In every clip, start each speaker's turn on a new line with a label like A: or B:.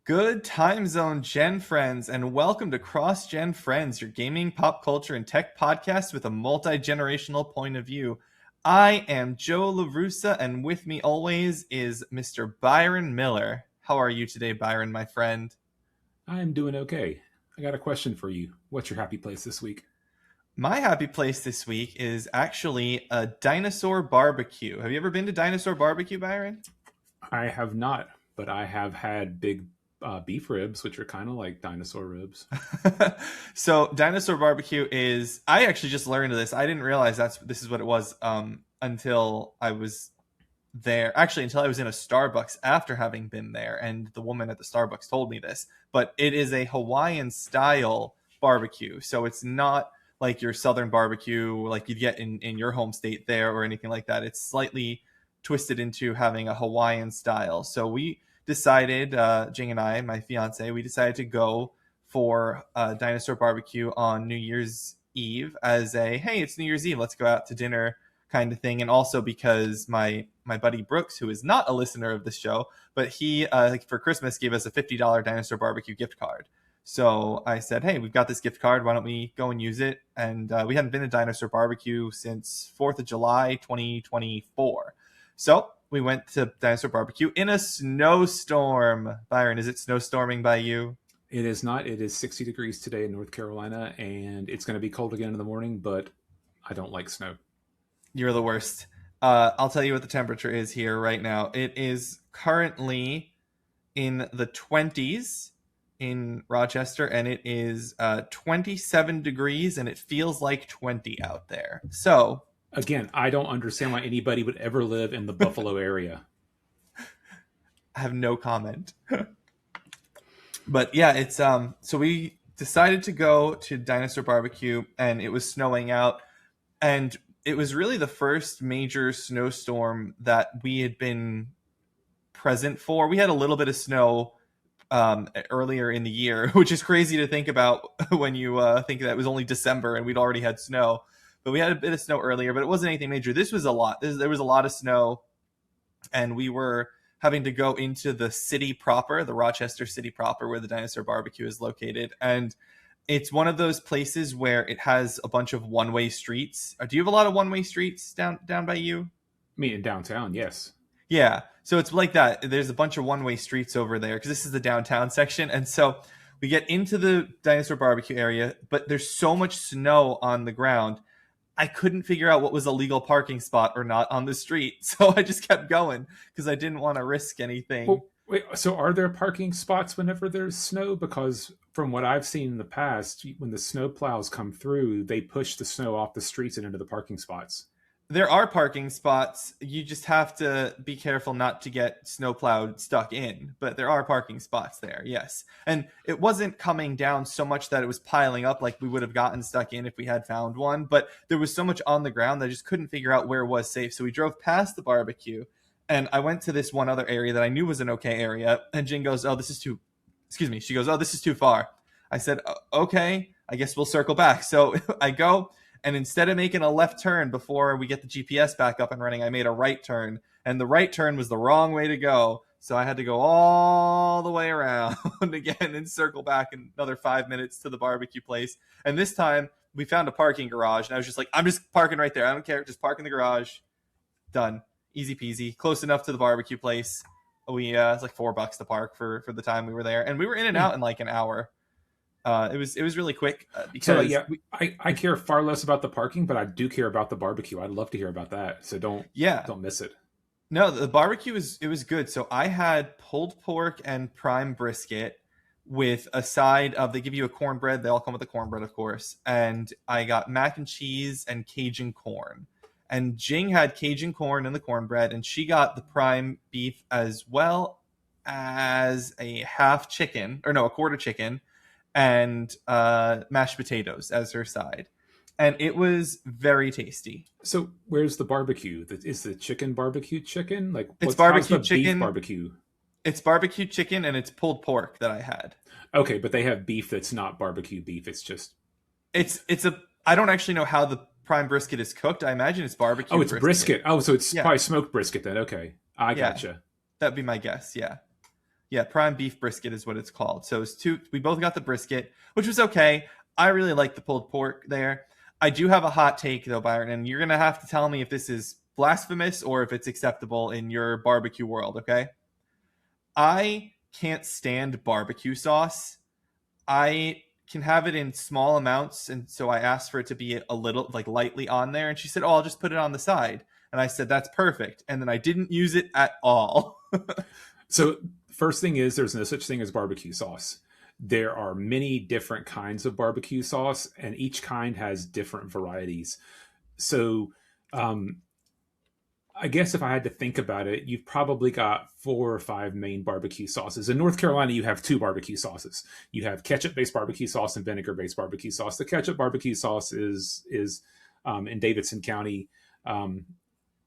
A: Good time zone, Gen Friends, and welcome to CrossGen Friends, your gaming, pop culture, and tech podcast with a multi-generational point of view. I am Joe LaRussa, and with me always is Mr. Byron Miller. How are you today, Byron, my friend?
B: I'm doing okay. I got a question for you. What's your happy place this week?
A: My happy place this week is actually a dinosaur barbecue. Have you ever been to dinosaur barbecue, Byron?
B: I have not, but I have had big beef ribs, which are kind of like dinosaur ribs.
A: So dinosaur barbecue is I actually just learned this. I didn't realize this is what it was until I was there. Actually, until I was in a Starbucks after having been there, and the woman at the Starbucks told me this. But it is a Hawaiian style barbecue. So it's not like your southern barbecue like you'd get in your home state there or anything like that. It's slightly twisted into having a Hawaiian style. So we decided, Jing and I, my fiance, we decided to go for dinosaur barbecue on New Year's Eve as a, hey, it's New Year's Eve, let's go out to dinner kind of thing. And also because my buddy Brooks, who is not a listener of the show, but he for Christmas gave us a $50 dinosaur barbecue gift card. So I said, hey, we've got this gift card, why don't we go and use it? And we hadn't been to dinosaur barbecue since 4th of July 2024. So we went to dinosaur barbecue in a snowstorm. Byron, is it snowstorming by you?
B: It is not. It is 60 degrees today in North Carolina, and it's going to be cold again in the morning, but I don't like snow.
A: You're the worst. I'll tell you what the temperature is here right now. It is currently in the 20s in Rochester, and it is 27 degrees, and it feels like 20 out there. So
B: Again, I don't understand why anybody would ever live in the Buffalo area.
A: I have no comment. But yeah, it's so we decided to go to dinosaur barbecue, and it was snowing out, and it was really the first major snowstorm that we had been present for. We had a little bit of snow earlier in the year, which is crazy to think about when you think that it was only December and we'd already had snow. But we had a bit of snow earlier, but it wasn't anything major. This was a lot. There was a lot of snow, and we were having to go into the city proper, the Rochester city proper, where the dinosaur barbecue is located. And it's one of those places where it has a bunch of one-way streets. Do you have a lot of one-way streets down by you?
B: Me in downtown, yes.
A: Yeah. So it's like that. There's a bunch of one-way streets over there because this is the downtown section. And so we get into the dinosaur barbecue area, but there's so much snow on the ground. I couldn't figure out what was a legal parking spot or not on the street. So I just kept going because I didn't want to risk anything.
B: Well, wait, so are there parking spots whenever there's snow? Because from what I've seen in the past, when the snow plows come through, they push the snow off the streets and into the parking spots.
A: There are parking spots. You just have to be careful not to get snowplowed stuck in. But there are parking spots there, yes. And it wasn't coming down so much that it was piling up like we would have gotten stuck in if we had found one. But there was so much on the ground that I just couldn't figure out where was safe. So we drove past the barbecue, and I went to this one other area that I knew was an okay area. And Jen goes, oh, this is too, excuse me. She goes, oh, this is too far. I said, okay, I guess we'll circle back. So I go. And instead of making a left turn before we get the GPS back up and running, I made a right turn. And the right turn was the wrong way to go. So I had to go all the way around again and circle back another 5 minutes to the barbecue place. And this time we found a parking garage. And I was just like, I'm just parking right there. I don't care. Just park in the garage. Done. Easy peasy. Close enough to the barbecue place. It's like $4 to park for the time we were there. And we were in and out in like an hour. It was really quick because
B: I care far less about the parking, but I do care about the barbecue. I'd love to hear about that. So don't miss it.
A: No, the barbecue was good. So I had pulled pork and prime brisket with a side of, they give you a cornbread. They all come with a cornbread, of course. And I got mac and cheese and Cajun corn. And Jing had Cajun corn and the cornbread, and she got the prime beef as well as a quarter chicken and mashed potatoes as her side. And it was very tasty.
B: So where's the barbecue? Is the chicken barbecue chicken? Like
A: It's barbecue
B: how's the
A: chicken.
B: beef barbecue?
A: It's barbecue chicken and it's pulled pork that I had.
B: Okay, but they have beef that's not barbecue beef. It's just
A: I don't actually know how the prime brisket is cooked. I imagine it's barbecue.
B: Oh, it's brisket. Oh, so it's
A: Yeah.
B: probably smoked brisket then. Okay. I
A: Yeah.
B: gotcha.
A: That'd be my guess, yeah. Yeah, prime beef brisket is what it's called. So it's two. We both got the brisket, which was okay. I really like the pulled pork there. I do have a hot take though, Byron, and you're gonna have to tell me if this is blasphemous or if it's acceptable in your barbecue world. Okay, I can't stand barbecue sauce. I can have it in small amounts, and so I asked for it to be a little like lightly on there, and she said, "Oh, I'll just put it on the side." And I said, "That's perfect." And then I didn't use it at all.
B: So first thing is there's no such thing as barbecue sauce. There are many different kinds of barbecue sauce, and each kind has different varieties. So um, I guess if I had to think about it, you've probably got 4 or 5 main barbecue sauces. In North Carolina, you have 2 barbecue sauces. You have ketchup-based barbecue sauce and vinegar-based barbecue sauce. The ketchup barbecue sauce is in Davidson County. Um,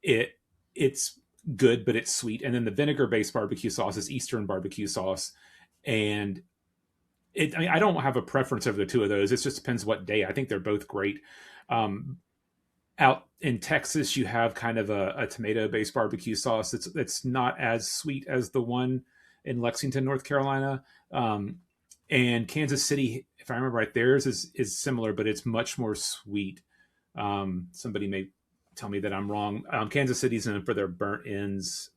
B: it's good, but it's sweet. And then the vinegar-based barbecue sauce is Eastern barbecue sauce, and I mean, I don't have a preference over the two of those. It just depends what day. I think they're both great. Um, Out in Texas, you have kind of a tomato-based barbecue sauce. It's not as sweet as the one in Lexington, North Carolina. And Kansas City, if I remember right, theirs is similar, but it's much more sweet. Somebody may tell me that I'm wrong. Kansas City's known for their burnt ends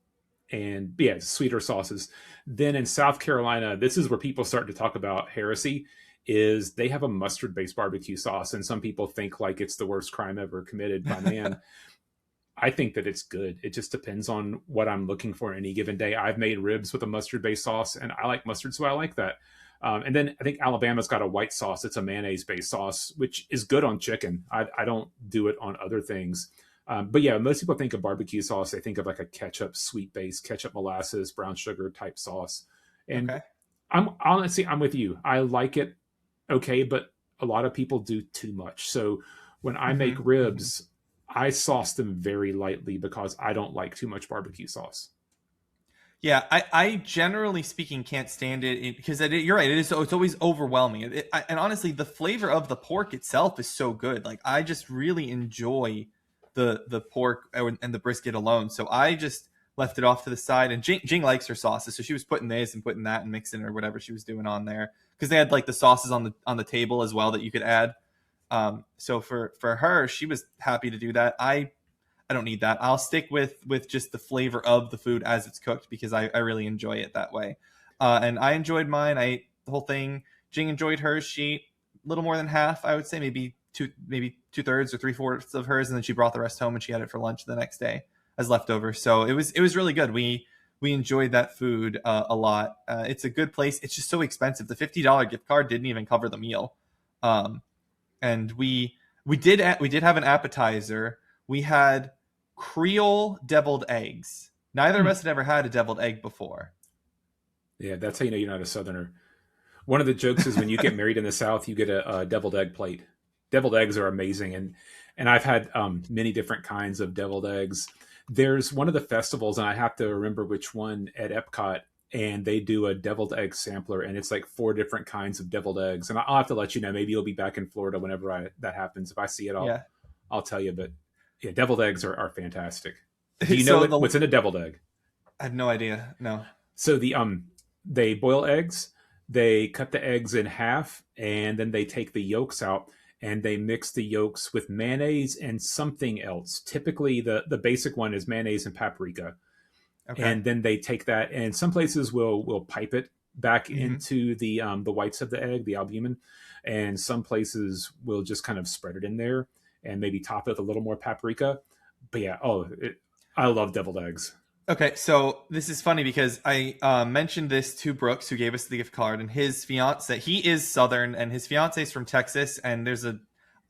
B: and yeah, sweeter sauces. Then in South Carolina, this is where people start to talk about heresy. Is they have a mustard-based barbecue sauce, and some people think like it's the worst crime ever committed by man. I think that it's good. It just depends on what I'm looking for any given day. I've made ribs with a mustard-based sauce, and I like mustard, so I like that. And then I think Alabama's got a white sauce. It's a mayonnaise-based sauce, which is good on chicken. I don't do it on other things. But yeah, most people think of barbecue sauce. They think of like a ketchup, sweet base, ketchup, molasses, brown sugar type sauce. And
A: Okay.
B: I'm with you. I like it okay, but a lot of people do too much. So when I make
A: Hmm.
B: ribs, I sauce them very lightly because I don't like too much barbecue sauce.
A: Yeah, I generally speaking can't stand it because you're right. It is. It's always overwhelming. And honestly, the flavor of the pork itself is so good. Like I just really enjoy the pork and the brisket alone. So I just left it off to the side. And Jing likes her sauces, so she was putting this and putting that and mixing or whatever she was doing on there because they had like the sauces on the table as well that you could add. So for her, she was happy to do that. I don't need that. I'll stick with just the flavor of the food as it's cooked because I really enjoy it that way. And I enjoyed mine. I ate the whole thing. Jing enjoyed hers. She ate a little more than half, I would say, maybe 2/3 or 3/4 of hers, and then she brought the rest home and she had it for lunch the next day as leftovers. So it was really good. We enjoyed that food a lot. It's a good place. It's just so expensive. The $50 gift card didn't even cover the meal. Um, and we did have an appetizer. We had Creole deviled eggs. Neither of
B: Hmm.
A: us had ever had a deviled egg before.
B: Yeah, that's how you know you're not a Southerner. One of the jokes is when you get married in the South, you get a deviled egg plate. Deviled eggs are amazing, and I've had many different kinds of deviled eggs. There's one of the festivals, and I have to remember which one at Epcot, and they do a deviled egg sampler, and it's like 4 different kinds of deviled eggs. And I'll have to let you know. Maybe you'll be back in Florida whenever that happens. If I see it,
A: Yeah.
B: I'll tell you. But yeah, deviled eggs are fantastic. Do you know
A: So
B: what's in a deviled egg?
A: I have no idea. No.
B: So they boil eggs, they cut the eggs in half, and then they take the yolks out and they mix the yolks with mayonnaise and something else. Typically the basic one is mayonnaise and paprika.
A: Okay.
B: And then they take that, and some places will pipe it back
A: Hmm.
B: into the whites of the egg, the albumin, and some places will just kind of spread it in there and maybe top it with a little more paprika. But yeah, I love deviled eggs.
A: Okay, so this is funny because I mentioned this to Brooks, who gave us the gift card, and his fiance. He is Southern, and his fiance is from Texas. And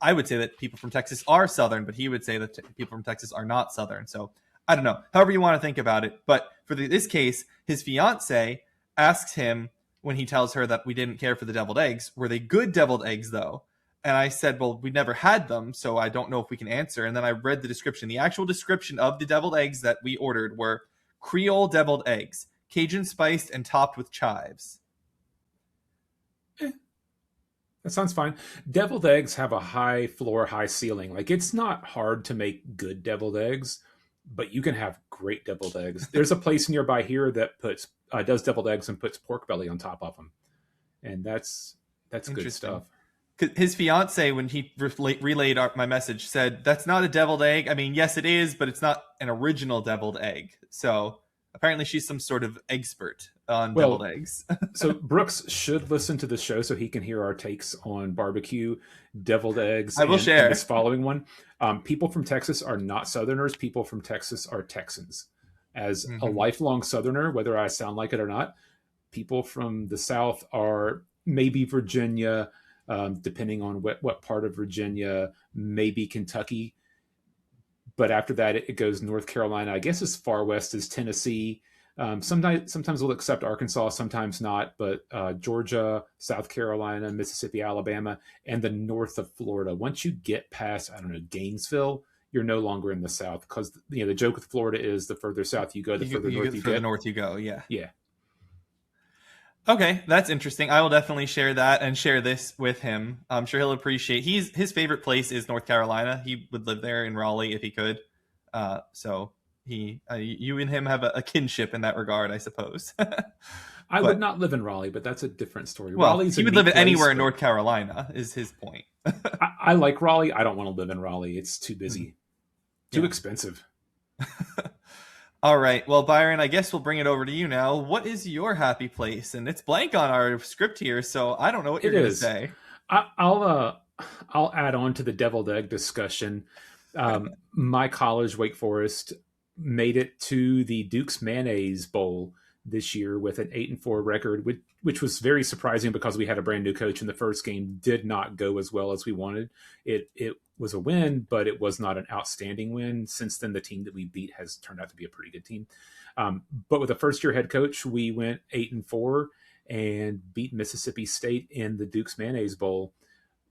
A: I would say that people from Texas are Southern, but he would say that people from Texas are not Southern. So I don't know. However you want to think about it, but for this case, his fiance asks him when he tells her that we didn't care for the deviled eggs, were they good deviled eggs though? And I said, well, we never had them, so I don't know if we can answer. And then I read the description. The actual description of the deviled eggs that we ordered were Creole deviled eggs, Cajun spiced and topped with chives.
B: Eh, that sounds fine. Deviled eggs have a high floor, high ceiling. Like it's not hard to make good deviled eggs. but you can have great deviled eggs. There's a place nearby here that does deviled eggs and puts pork belly on top of them, and that's good
A: Interesting.
B: stuff.
A: His fiance, when he relayed my message, said that's not a deviled egg. I mean, yes, it is, but it's not an original deviled egg. So apparently, she's some sort of expert on deviled
B: Well,
A: eggs.
B: so Brooks should listen to the show so he can hear our takes on barbecue, deviled eggs,
A: I will
B: and this
A: share.
B: following one. People from Texas are not Southerners. People from Texas are Texans. As a
A: Hmm.
B: lifelong Southerner, whether I sound like it or not, people from the South are maybe Virginia, depending on what part of Virginia, maybe Kentucky. But after that, it goes North Carolina, I guess as far west as Tennessee. Sometimes we'll accept Arkansas, sometimes not. But Georgia, South Carolina, Mississippi, Alabama, and the north of Florida. Once you get past, I don't know, Gainesville, you're no longer in the South because the joke with Florida is the further south you go, the further north you
A: For the
B: get.
A: north you go. Yeah.
B: Yeah,
A: Okay, that's interesting. I will definitely share that and share this with him. I'm sure he'll appreciate. His favorite place is North Carolina. He would live there in Raleigh if he could. So you and him have a kinship in that regard, I suppose.
B: I would
A: But
B: not live in Raleigh, but that's a different story.
A: well,
B: Raleigh's a
A: he would
B: neat
A: live
B: place,
A: anywhere in
B: but
A: North Carolina. Is his point?
B: I like Raleigh. I don't want to live in Raleigh. It's too
A: Mhm.
B: busy, too
A: Yeah.
B: expensive.
A: All right. Well, Byron, I guess we'll bring it over to you now. What is your happy place? And it's blank on our script here, so I don't know what you're
B: It
A: going to
B: is.
A: say.
B: I'll add on to the deviled egg discussion. My college, Wake Forest, made it to the Duke's Mayonnaise Bowl this year with an 8-4 record, which was very surprising because we had a brand new coach, and the first game did not go as well as we wanted. It was a win, but it was not an outstanding win. Since then, the team that we beat has turned out to be a pretty good team. But with a first year head coach, we went 8-4 and beat Mississippi State in the Duke's Mayonnaise Bowl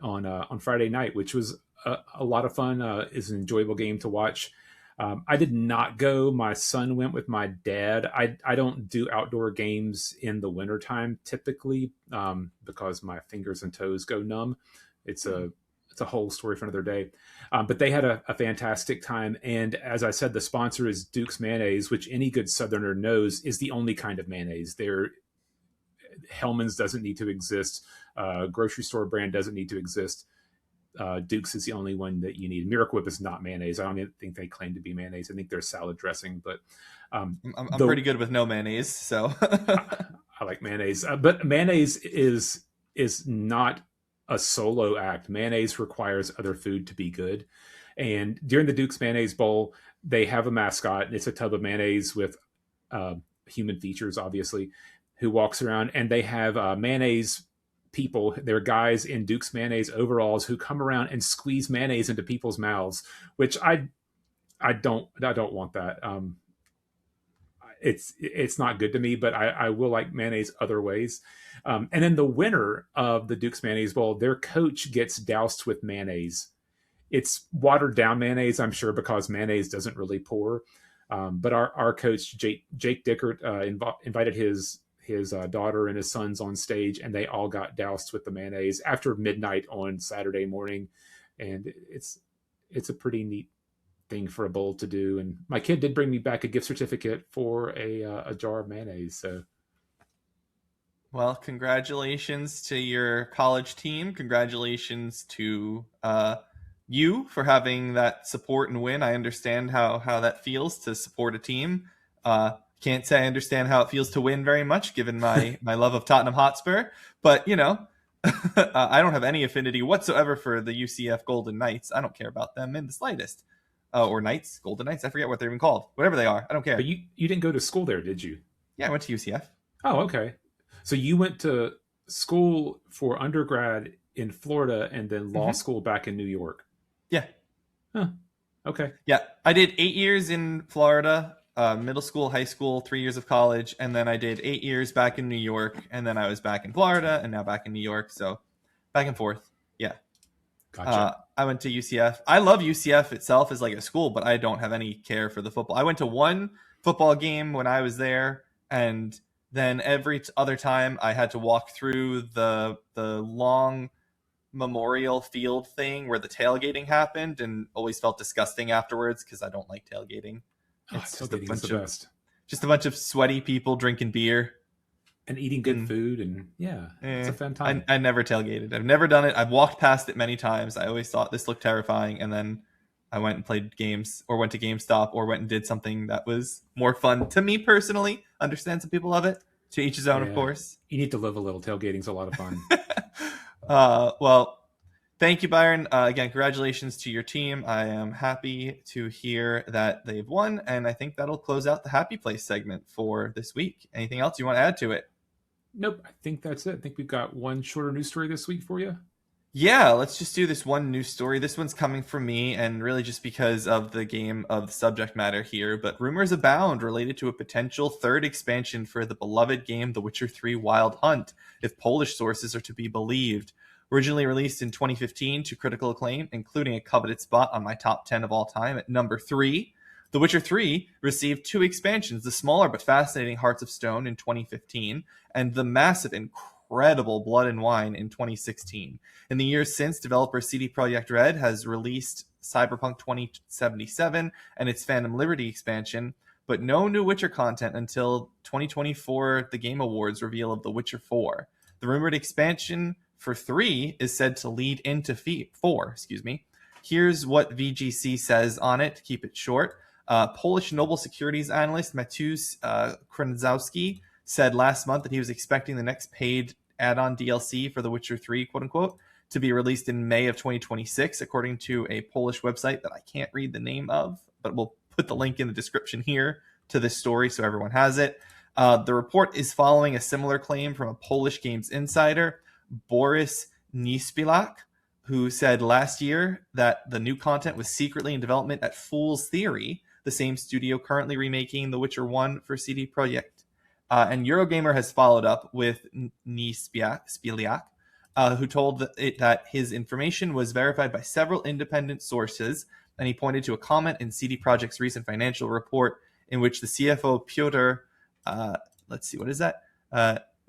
B: on Friday night, which was a lot of fun. Is an enjoyable game to watch. I did not go. My son went with my dad. I don't do outdoor games in the wintertime typically because my fingers and toes go numb. It's a whole story for another day. But they had a fantastic time. And as I said, the sponsor is Duke's Mayonnaise, which any good Southerner knows is the only kind of mayonnaise. Hellman's doesn't need to exist. Grocery store brand doesn't need to exist. Duke's is the only one that you need. Miracle Whip is not mayonnaise. I don't even think they claim to be mayonnaise. I think they're salad dressing, but
A: I'm pretty good with no mayonnaise, so.
B: I like mayonnaise. But mayonnaise is not a solo act. Mayonnaise requires other food to be good. And during the Duke's Mayonnaise Bowl, they have a mascot, and it's a tub of mayonnaise with human features, obviously, who walks around, and they have mayonnaise people. They're guys in Duke's Mayonnaise overalls who come around and squeeze mayonnaise into people's mouths, which I don't want that. It's not good to me, but I will like mayonnaise other ways. And then the winner of the Duke's Mayonnaise Bowl, their coach gets doused with mayonnaise. It's watered down mayonnaise, I'm sure, because mayonnaise doesn't really pour. But our coach Jake Dickert invited his daughter and his sons on stage, and they all got doused with the mayonnaise after midnight on Saturday morning, and it's a pretty neat thing for a bowl to do. And my kid did bring me back a gift certificate for a jar of mayonnaise. So,
A: Well, congratulations to your college team. Congratulations to you for having that support and win. I understand how that feels to support a team. Can't say I understand how it feels to win very much, given my love of Tottenham Hotspur. But I don't have any affinity whatsoever for the UCF Golden Knights. I don't care about them in the slightest. Or Knights, Golden Knights. I forget what they're even called. Whatever they are, I don't care.
B: but you didn't go to school there, did you?
A: Yeah, I went to UCF.
B: Oh, okay. So you went to school for undergrad in Florida and then law school back in New York.
A: Yeah.
B: Huh. Okay.
A: Yeah, I did 8 years in Florida, middle school, high school, 3 years of college, and then I did 8 years back in New York, and then I was back in Florida, and now back in New York, so back and forth. Yeah.
B: Gotcha.
A: I went to UCF. I love UCF itself as like a school, but I don't have any care for the football. I went to one football game when I was there, and then every other time I had to walk through the long memorial field thing where the tailgating happened, and always felt disgusting afterwards because I don't like tailgating.
B: Oh,
A: It's
B: tailgating is the best.
A: just a bunch of sweaty people drinking beer.
B: And eating good food, and yeah, it's a fun time.
A: I never tailgated. I've never done it. I've walked past it many times. I always thought this looked terrifying, and then I went and played games, or went to GameStop, or went and did something that was more fun to me personally. Understand some people love it. To each his own, of
B: Yeah,
A: course.
B: you need to live a little. Tailgating's a lot of fun.
A: Well, thank you, Byron. Again, congratulations to your team. I am happy to hear that they've won, and I think that'll close out the Happy Place segment for this week. Anything else you want to add to it?
B: Nope, I think that's it. I think we've got one shorter news story this week for you.
A: Yeah, let's just do this one news story. This one's coming from me, and really just because of the game of the subject matter here. But rumors abound related to a potential third expansion for the beloved game The Witcher 3 Wild Hunt, if Polish sources are to be believed. Originally released in 2015 to critical acclaim, including a coveted spot on my top 10 of all time at number 3, The Witcher 3 received 2 expansions, the smaller but fascinating Hearts of Stone in 2015, and the massive, incredible Blood and Wine in 2016. In the years since, developer CD Projekt Red has released Cyberpunk 2077 and its Phantom Liberty expansion, but no new Witcher content until 2024 The Game Awards reveal of The Witcher 4. The rumored expansion for 3 is said to lead into 4. Here's what VGC says on it, to keep it short. Polish Noble Securities analyst Mateusz Kręzowski said last month that he was expecting the next paid add-on DLC for The Witcher 3, quote-unquote, to be released in May of 2026, according to a Polish website that I can't read the name of, but we'll put the link in the description here to this story so everyone has it. The report is following a similar claim from a Polish games insider, Boris Nispilak, who said last year that the new content was secretly in development at Fool's Theory, the same studio currently remaking The Witcher 1 for CD Projekt. And Eurogamer has followed up with Nispiliak, who told it that his information was verified by several independent sources, and he pointed to a comment in CD Projekt's recent financial report in which the CFO Piotr,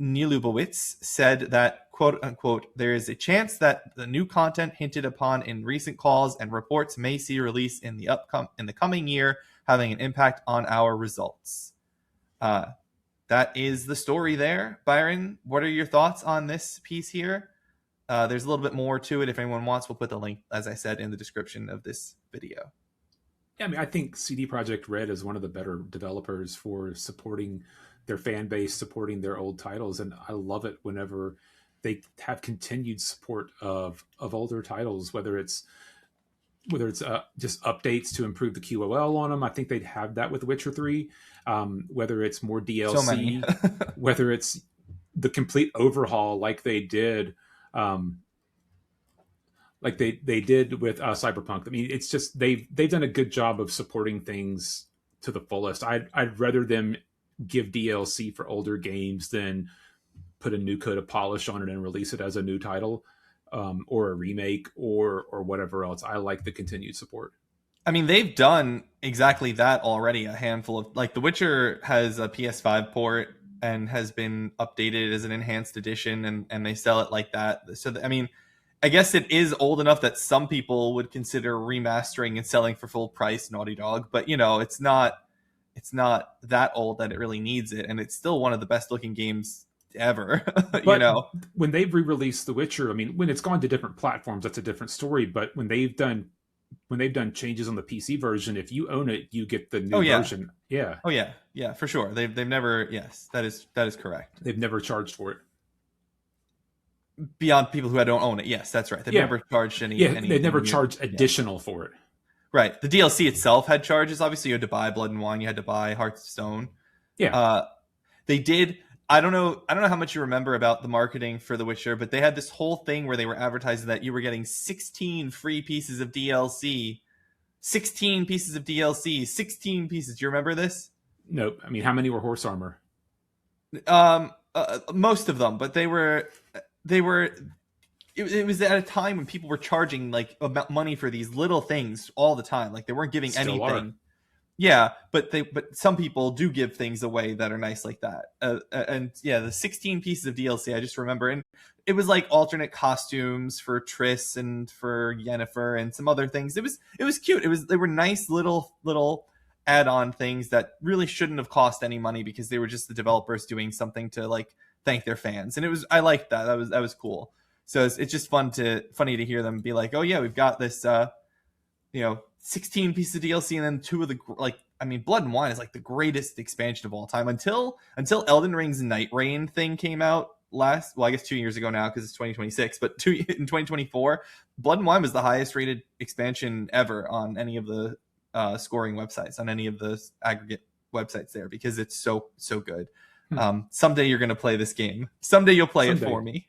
A: Nilubowicz said that, quote unquote, there is a chance that the new content hinted upon in recent calls and reports may see release in the coming year, having an impact on our results. That is the story there. Byron, what are your thoughts on this piece here? There's a little bit more to it. If anyone wants, we'll put the link, as I said, in the description of this video.
B: Yeah, I mean, I think CD Projekt Red is one of the better developers for supporting their fan base, supporting their old titles, and I love it whenever they have continued support of older titles, whether it's just updates to improve the QOL on them. I think they'd have that with Witcher 3. Whether it's more DLC,
A: So many.
B: whether it's the complete overhaul like they did, with Cyberpunk. I mean, it's just they've done a good job of supporting things to the fullest. I'd rather them give DLC for older games than put a new coat of polish on it and release it as a new title. Or a remake or whatever else. I like the continued support.
A: I mean, they've done exactly that already. A handful of, like, The Witcher has a PS5 port and has been updated as an enhanced edition, and they sell it like that. So, I mean, I guess it is old enough that some people would consider remastering and selling for full price Naughty Dog, but it's not that old that it really needs it, and it's still one of the best looking games ever.
B: When they've re-released The Witcher, I mean, when it's gone to different platforms, that's a different story. But when they've done changes on the PC version, if you own it, you get the new version. Yeah.
A: Oh yeah, for sure. They've never. Yes, that is correct.
B: They've never charged for it.
A: Beyond people who don't own it, yes, that's right. They've never charged any.
B: Yeah, they've never charged additional for it.
A: Right. The DLC itself had charges. Obviously, you had to buy Blood and Wine. You had to buy Hearts of Stone.
B: Yeah.
A: They did. I don't know how much you remember about the marketing for The Witcher, but they had this whole thing where they were advertising that you were getting 16 free pieces of DLC. 16 pieces of DLC. 16 pieces. Do you remember this?
B: Nope. I mean, how many were horse armor?
A: Most of them, but they were. It was at a time when people were charging like money for these little things all the time. Like they weren't giving
B: Still
A: anything.
B: are.
A: Yeah, but some people do give things away that are nice like that. The 16 pieces of DLC I just remember, and it was like alternate costumes for Triss and for Yennefer and some other things. It was cute. They were nice little add-on things that really shouldn't have cost any money because they were just the developers doing something to like thank their fans, and I liked that. That was cool. So it's just funny to hear them be like, oh yeah, we've got this 16 pieces of DLC, and then two of the like. I mean, Blood and Wine is like the greatest expansion of all time until Elden Ring's Night Rain thing came out I guess 2 years ago now because it's 2026, but in 2024, Blood and Wine was the highest rated expansion ever on any of the scoring websites, on any of the aggregate websites there, because it's so good. Someday you're going to play this game. Someday you'll play it for me.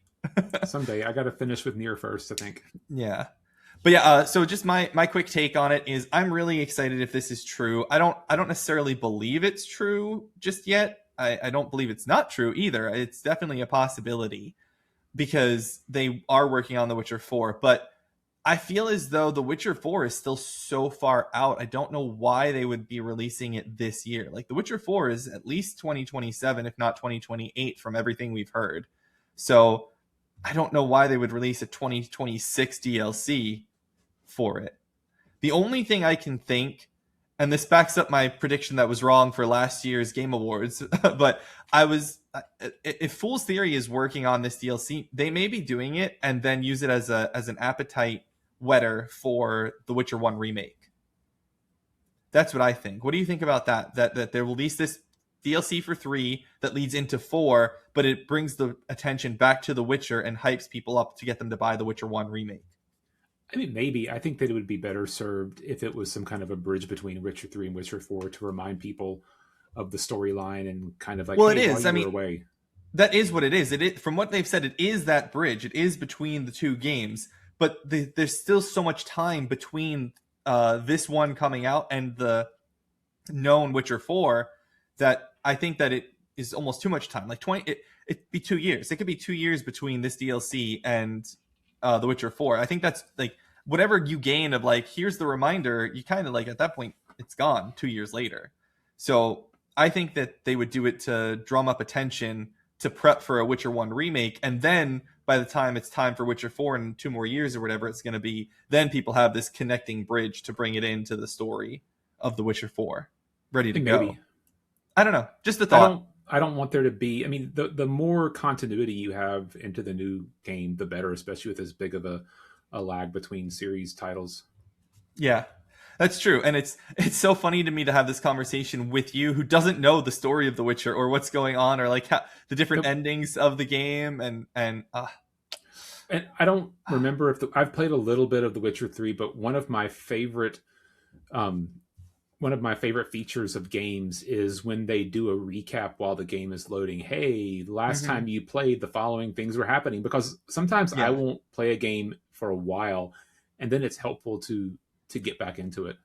B: Someday. I got to finish with Nier first, I think.
A: Yeah. But yeah, so just my quick take on it is I'm really excited if this is true. I don't necessarily believe it's true just yet. I don't believe it's not true either. It's definitely a possibility because they are working on The Witcher 4. But I feel as though The Witcher 4 is still so far out. I don't know why they would be releasing it this year. Like The Witcher 4 is at least 2027, if not 2028, from everything we've heard. So I don't know why they would release a 2026 DLC for it. The only thing I can think, and this backs up my prediction that was wrong for last year's Game Awards, but if Fool's Theory is working on this DLC, they may be doing it and then use it as an appetite whetter for the Witcher 1 remake. That's what I think. What do you think about that? That they release this DLC for 3 that leads into 4, but it brings the attention back to The Witcher and hypes people up to get them to buy the Witcher 1 remake.
B: I mean, maybe. I think that it would be better served if it was some kind of a bridge between Witcher 3 and Witcher 4 to remind people of the storyline and kind of like,
A: well,
B: hey,
A: it is. I mean,
B: away.
A: That is what it is. From what they've said, it is that bridge. It is between the two games, but there's still so much time between this one coming out and the known Witcher 4 that I think that it is almost too much time. Like it'd be 2 years. It could be 2 years between this DLC and The Witcher 4. I think that's like whatever you gain of like, here's the reminder, you kind of like at that point, it's gone 2 years later. So I think that they would do it to drum up attention to prep for a Witcher 1 remake. And then by the time it's time for Witcher 4 in 2 more years or whatever it's going to be, then people have this connecting bridge to bring it into the story of The Witcher 4 ready to go. Maybe. I don't know. Just a thought.
B: I don't want there to be, I mean, the more continuity you have into the new game, the better, especially with as big of a lag between series titles.
A: Yeah, that's true. And it's so funny to me to have this conversation with you who doesn't know the story of The Witcher or what's going on or like the different endings of the game. And
B: I don't remember if I've played a little bit of The Witcher 3, but one of my favorite features of games is when they do a recap while the game is loading. Hey, last time you played, the following things were happening, because sometimes I won't play a game for a while and then it's helpful to get back into it.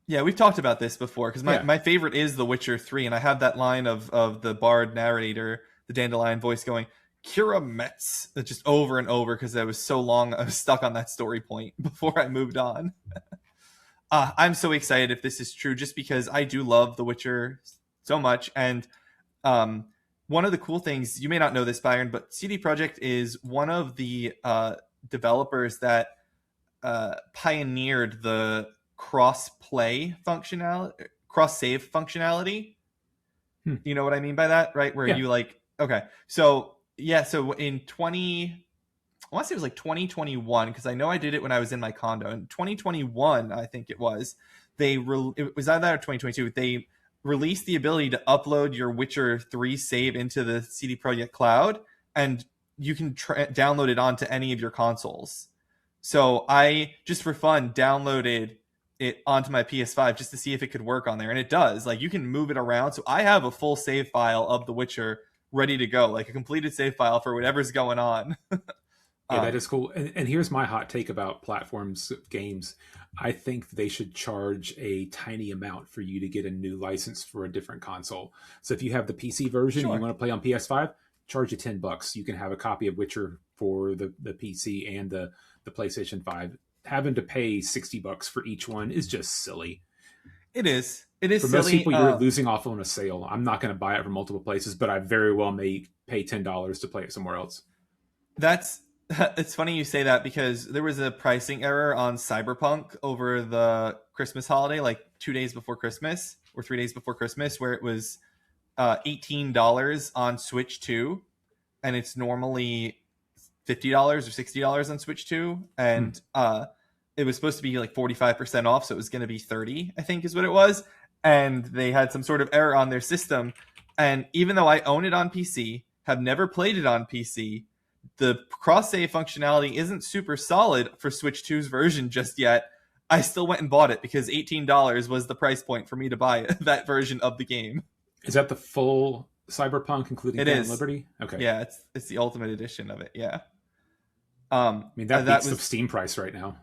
A: Yeah, we've talked about this before because my favorite is The Witcher 3, and I have that line of the bard narrator, the Dandelion voice going, Kira Metz, just over and over because I was so long, I was stuck on that story point before I moved on. I'm so excited if this is true just because I do love The Witcher so much. And one of the cool things, you may not know this, Byron, but CD Projekt is one of the developers that pioneered the cross-play functionality, cross-save functionality. You know what I mean by that, right? Where you like, okay. So in I want to say it was like 2021, because I know I did it when I was in my condo. In 2021, I think it was, it was either 2022, they released the ability to upload your Witcher 3 save into the CD Projekt Cloud, and you can download it onto any of your consoles. So I, just for fun, downloaded it onto my PS5 just to see if it could work on there, and it does. Like, you can move it around. So I have a full save file of The Witcher ready to go, like a completed save file for whatever's going on.
B: Yeah, that is cool. And here's my hot take about platforms games. I think they should charge a tiny amount for you to get a new license for a different console. So if you have the PC version and you want to play on PS5, charge you $10. You can have a copy of Witcher for the PC and the PlayStation 5. Having to pay $60 for each one is just silly.
A: It is. It is
B: for
A: silly.
B: Most people, you're losing off on a sale. I'm not going to buy it from multiple places, but I very well may pay $10 to play it somewhere else.
A: It's funny you say that because there was a pricing error on Cyberpunk over the Christmas holiday, like 2 days before Christmas, or 3 days before Christmas, where it was $18 on Switch 2, and it's normally $50 or $60 on Switch 2, and it was supposed to be like 45% off, so it was going to be 30, I think is what it was, and they had some sort of error on their system, and even though I own it on PC, have never played it on PC, the cross-save functionality isn't super solid for Switch 2's version just yet. I still went and bought it because $18 was the price point for me to buy that version of the game.
B: Is that the full Cyberpunk, including Phantom Liberty? Okay.
A: Yeah, it's the ultimate edition of it. Yeah.
B: I mean, that beats the Steam price right now.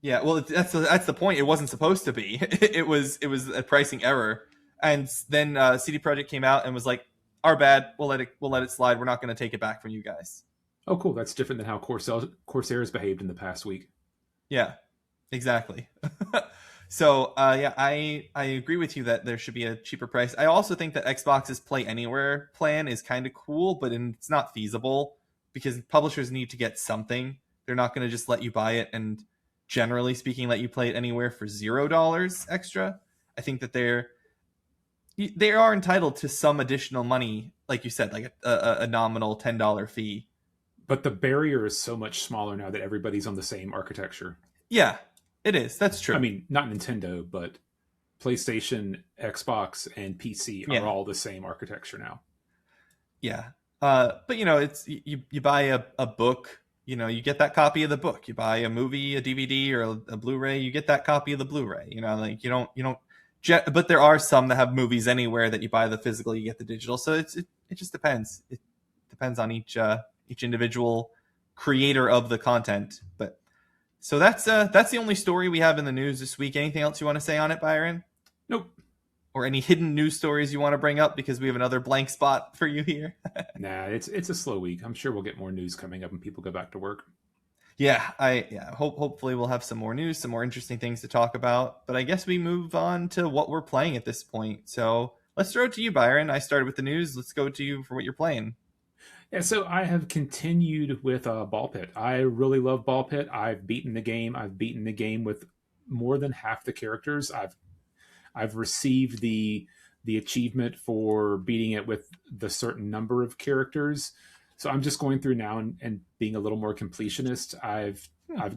A: Yeah, well, that's the point. It wasn't supposed to be. It was a pricing error, and then CD Projekt came out and was like, "Our bad. We'll let it slide. We're not going to take it back from you guys."
B: Oh, cool. That's different than how Corsairs behaved in the past week.
A: Yeah, exactly. So, yeah, I agree with you that there should be a cheaper price. I also think that Xbox's Play Anywhere plan is kind of cool, but it's not feasible because publishers need to get something. They're not going to just let you buy it and, generally speaking, let you play it anywhere for $0 extra. I think that they are entitled to some additional money, like you said, like a nominal $10 fee.
B: But the barrier is so much smaller now that everybody's on the same architecture.
A: Yeah, it is. That's true.
B: I mean, not Nintendo, but PlayStation, Xbox, and PC are all the same architecture now.
A: Yeah. But, it's you buy a book, you get that copy of the book. You buy a movie, a DVD, or a Blu-ray, you get that copy of the Blu-ray. Like you don't. But there are some that have movies anywhere that you buy the physical, you get the digital. So it just depends. It depends on each individual creator of the content. But so that's the only story we have in the news this week. Anything else you want to say on it, Byron?
B: Nope.
A: Or any hidden news stories you want to bring up, because we have another blank spot for you here?
B: Nah, it's a slow week. I'm sure we'll get more news coming up when people go back to work.
A: Yeah, hopefully we'll have some more news, some more interesting things to talk about. But I guess we move on to what we're playing at this point. So let's throw it to you, Byron. I started with the news. Let's go to you for what you're playing.
B: Yeah, so I have continued with Ball Pit. I really love Ball Pit. I've beaten the game. I've beaten the game with more than half the characters. I've received the achievement for beating it with the certain number of characters. So I'm just going through now and being a little more completionist. I've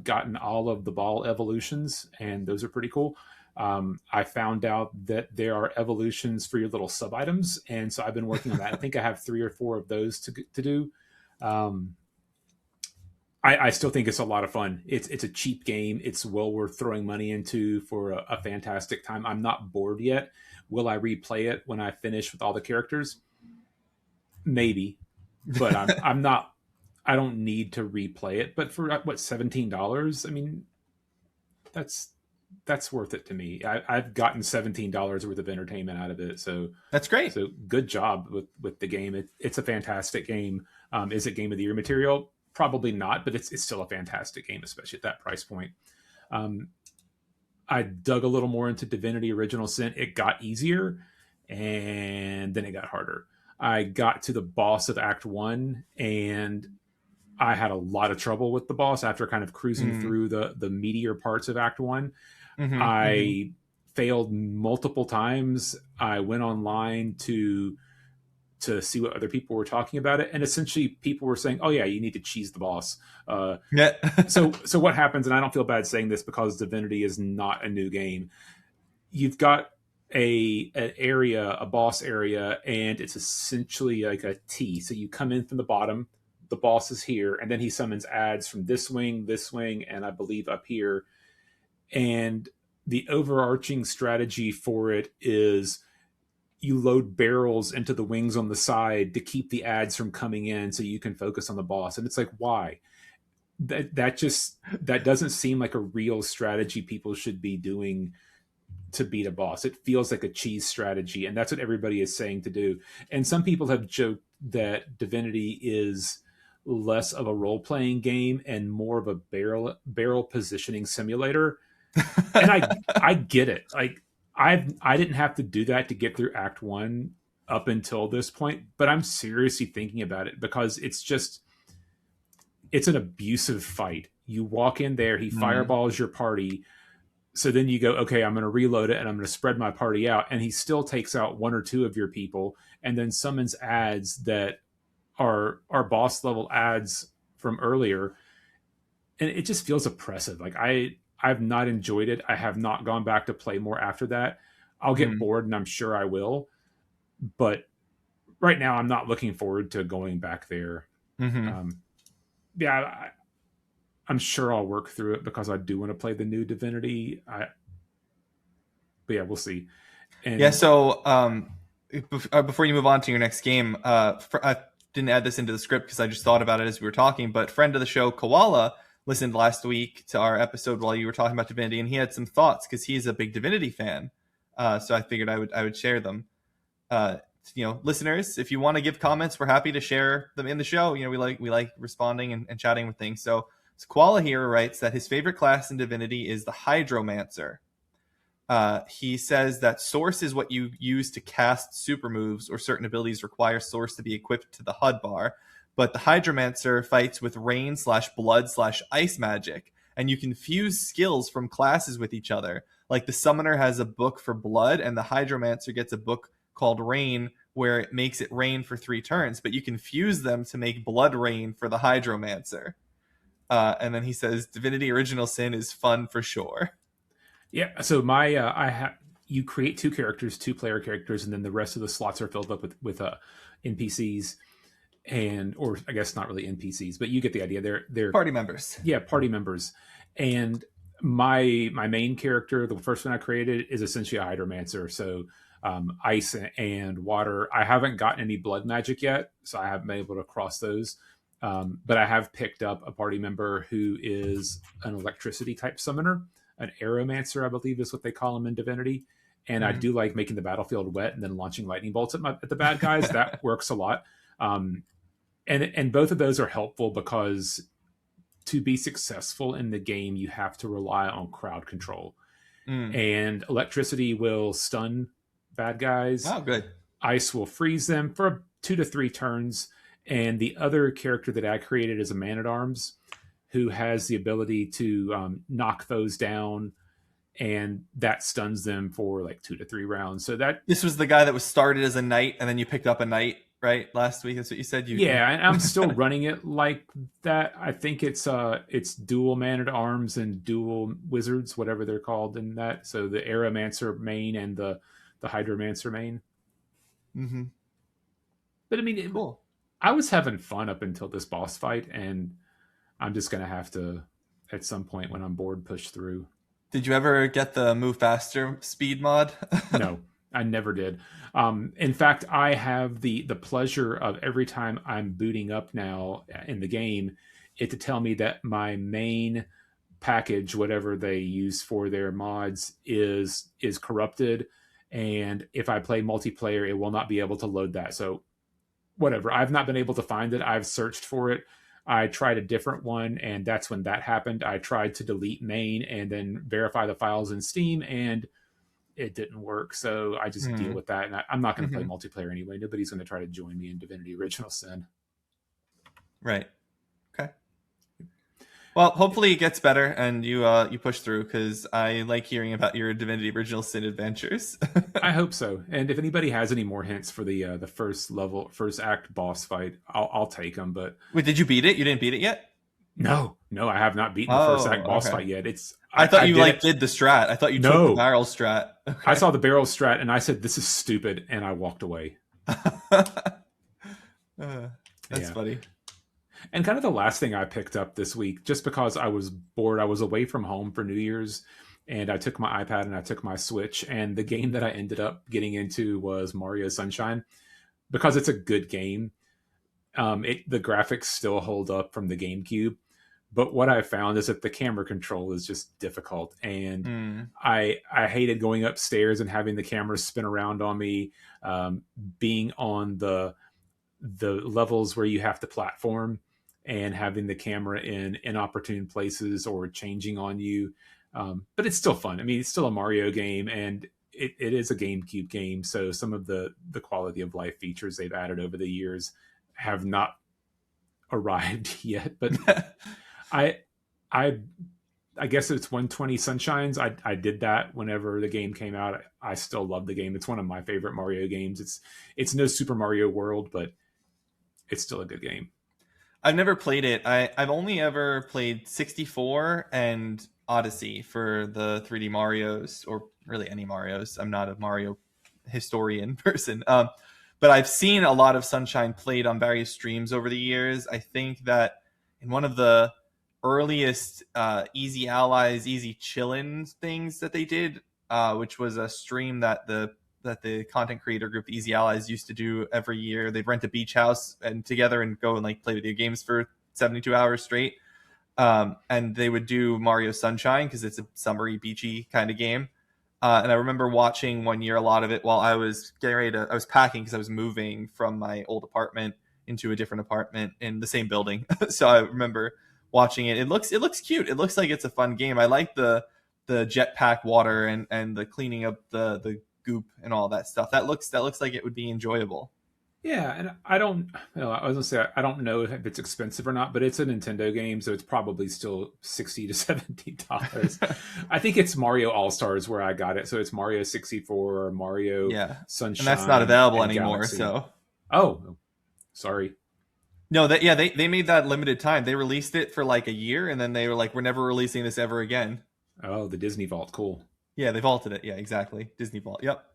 B: gotten all of the ball evolutions, and those are pretty cool. I found out that there are evolutions for your little sub items, and so I've been working on that. I think I have 3 or 4 of those to do. I still think it's a lot of fun. It's a cheap game. It's well worth throwing money into for a fantastic time. I'm not bored yet. Will I replay it when I finish with all the characters? Maybe, but I'm not. I don't need to replay it. But for what, $17? I mean, that's worth it to me. I've gotten $17 worth of entertainment out of it. So
A: that's great.
B: So good job with the game. It's a fantastic game. Is it Game of the Year material? Probably not, but it's still a fantastic game, especially at that price point. I dug a little more into Divinity Original Sin. It got easier, and then it got harder. I got to the boss of Act 1, and I had a lot of trouble with the boss after kind of cruising through the meatier parts of Act 1. I failed multiple times. I went online to see what other people were talking about it, and essentially people were saying, "Oh yeah, you need to cheese the boss." So what happens? And I don't feel bad saying this because Divinity is not a new game. You've got a boss area, and it's essentially like a T. So you come in from the bottom. The boss is here, and then he summons adds from this wing, and I believe up here. And the overarching strategy for it is you load barrels into the wings on the side to keep the adds from coming in so you can focus on the boss. And it's like, why? That doesn't seem like a real strategy people should be doing to beat a boss. It feels like a cheese strategy, and that's what everybody is saying to do. And some people have joked that Divinity is less of a role-playing game and more of a barrel positioning simulator. And I get it. Like I didn't have to do that to get through Act 1 up until this point, but I'm seriously thinking about it because it's an abusive fight. You walk in there, he fireballs your party. So then you go, okay, I'm going to reload it and I'm going to spread my party out. And he still takes out one or two of your people and then summons ads that are boss level ads from earlier. And it just feels oppressive. Like I've not enjoyed it. I have not gone back to play more after that. I'll get
A: Mm.
B: bored and I'm sure I will. But right now I'm not looking forward to going back there.
A: Mm-hmm.
B: Um, yeah, I'm sure I'll work through it because I do want to play the new Divinity. But yeah, we'll see.
A: Yeah.
B: And
A: So before you move on to your next game, I didn't add this into the script because I just thought about it as we were talking. But friend of the show, Koala, listened last week to our episode while you were talking about Divinity, and he had some thoughts because he's a big Divinity fan. So I figured I would share them. Listeners, if you want to give comments, we're happy to share them in the show. We like responding and chatting with things. So Koala here writes that his favorite class in Divinity is the Hydromancer. He says that Source is what you use to cast super moves, or certain abilities require Source to be equipped to the HUD bar. But the Hydromancer fights with rain/blood/ice magic, and you can fuse skills from classes with each other. Like the Summoner has a book for blood, and the Hydromancer gets a book called Rain, where it makes it rain for 3 turns. But you can fuse them to make blood rain for the Hydromancer. And then he says, Divinity Original Sin is fun for sure.
B: yeah, so my I have you create 2 characters, 2 player characters, and then the rest of the slots are filled up with NPCs and or I guess not really NPCs, but you get the idea. They're
A: Party members.
B: yeah, party members. And my main character, the first one I created, is essentially a Hydromancer. So ice and water. I haven't gotten any blood magic yet, so I haven't been able to cross those. But I have picked up a party member who is an electricity type summoner, an Aeromancer, I believe is what they call him in Divinity. And I
A: Mhm.
B: do like making the battlefield wet and then launching lightning bolts at the bad guys. That works a lot. Um, and both of those are helpful because to be successful in the game, you have to rely on crowd control.
A: Mm.
B: And electricity will stun bad guys.
A: Oh, good.
B: Ice will freeze them for 2 to 3 turns. And the other character that I created is a man at arms who has the ability to knock those down, and that stuns them for like 2 to 3 rounds. So that
A: This was the guy that was started as a knight, and then you picked up a knight, right? Last week, that's what you said.
B: yeah, and I'm still running it like that. I think it's dual man at arms and dual wizards, whatever they're called in that. So the Aeromancer main and the Hydromancer main.
A: Mm-hmm.
B: But I mean,
A: Cool.
B: I was having fun up until this boss fight, and I'm just gonna have to, at some point when I'm bored, push through.
A: Did you ever get the move faster speed mod?
B: No, I never did. In fact, I have the pleasure of every time I'm booting up now in the game, it to tell me that my main package, whatever they use for their mods, is corrupted, and if I play multiplayer, it will not be able to load that. So whatever, I've not been able to find it. I've searched for it. I tried a different one, and that's when that happened. I tried to delete main and then verify the files in Steam, and it didn't work. So I just deal
A: Hmm.
B: with that. And I'm not going to play
A: Mm-hmm.
B: multiplayer anyway. Nobody's going to try to join me in Divinity Original Sin.
A: Right. Okay. Well, hopefully it gets better and you push through, because I like hearing about your Divinity Original Sin adventures.
B: I hope so. And if anybody has any more hints for the first act boss fight, I'll take them. But
A: Wait, did you beat it? You didn't beat it yet?
B: no, I have not beaten the first
A: Oh,
B: act boss
A: okay.
B: fight yet. It's
A: I thought you
B: did
A: like
B: it.
A: did the strat. I thought you took the
B: No,
A: barrel strat.
B: I
A: Okay.
B: saw the barrel strat and I said, this is stupid. And I walked away.
A: That's
B: Yeah.
A: funny.
B: And kind of the last thing I picked up this week, just because I was bored, I was away from home for New Year's, and I took my iPad and I took my Switch, and the game that I ended up getting into was Mario Sunshine, because it's a good game. The graphics still hold up from the GameCube, but what I found is that the camera control is just difficult, and
A: Mm.
B: I hated going upstairs and having the camera spin around on me, being on the levels where you have to platform and having the camera in inopportune places or changing on you. But it's still fun. I mean, it's still a Mario game, and it is a GameCube game. So some of the quality of life features they've added over the years have not arrived yet. But I I guess it's 120 Sunshines. I did that whenever the game came out. I still love the game. It's one of my favorite Mario games. It's no Super Mario World, but it's still a good game.
A: I've never played it. I've only ever played 64 and Odyssey for the 3D Marios, or really any Marios. I'm not a Mario historian person. But I've seen a lot of Sunshine played on various streams over the years. I think that in one of the earliest Easy Allies, Easy Chillin' things that they did, which was a stream that the content creator group, the Easy Allies, used to do every year. They'd rent a beach house and together and go and like play video games for 72 hours straight. And they would do Mario Sunshine because it's a summery, beachy kind of game. And I remember watching one year a lot of it while I was getting ready to. I was packing because I was moving from my old apartment into a different apartment in the same building. So I remember watching it. It looks cute. It looks like it's a fun game. I like the jetpack water and the cleaning up the goop and all that stuff. That looks like it would be enjoyable.
B: Yeah, and I don't. I was gonna say I don't know if it's expensive or not, but it's a Nintendo game, so it's probably still $60 to $70. I think it's Mario All Stars where I got it, so it's Mario 64, Mario Sunshine,
A: and that's not available
B: and
A: anymore.
B: Galaxy.
A: So,
B: sorry.
A: No, they made that limited time. They released it for like a year, and then they were like, "We're never releasing this ever again."
B: Oh, the Disney Vault, cool.
A: Yeah, they vaulted it. Yeah, exactly. Disney Vault. Yep.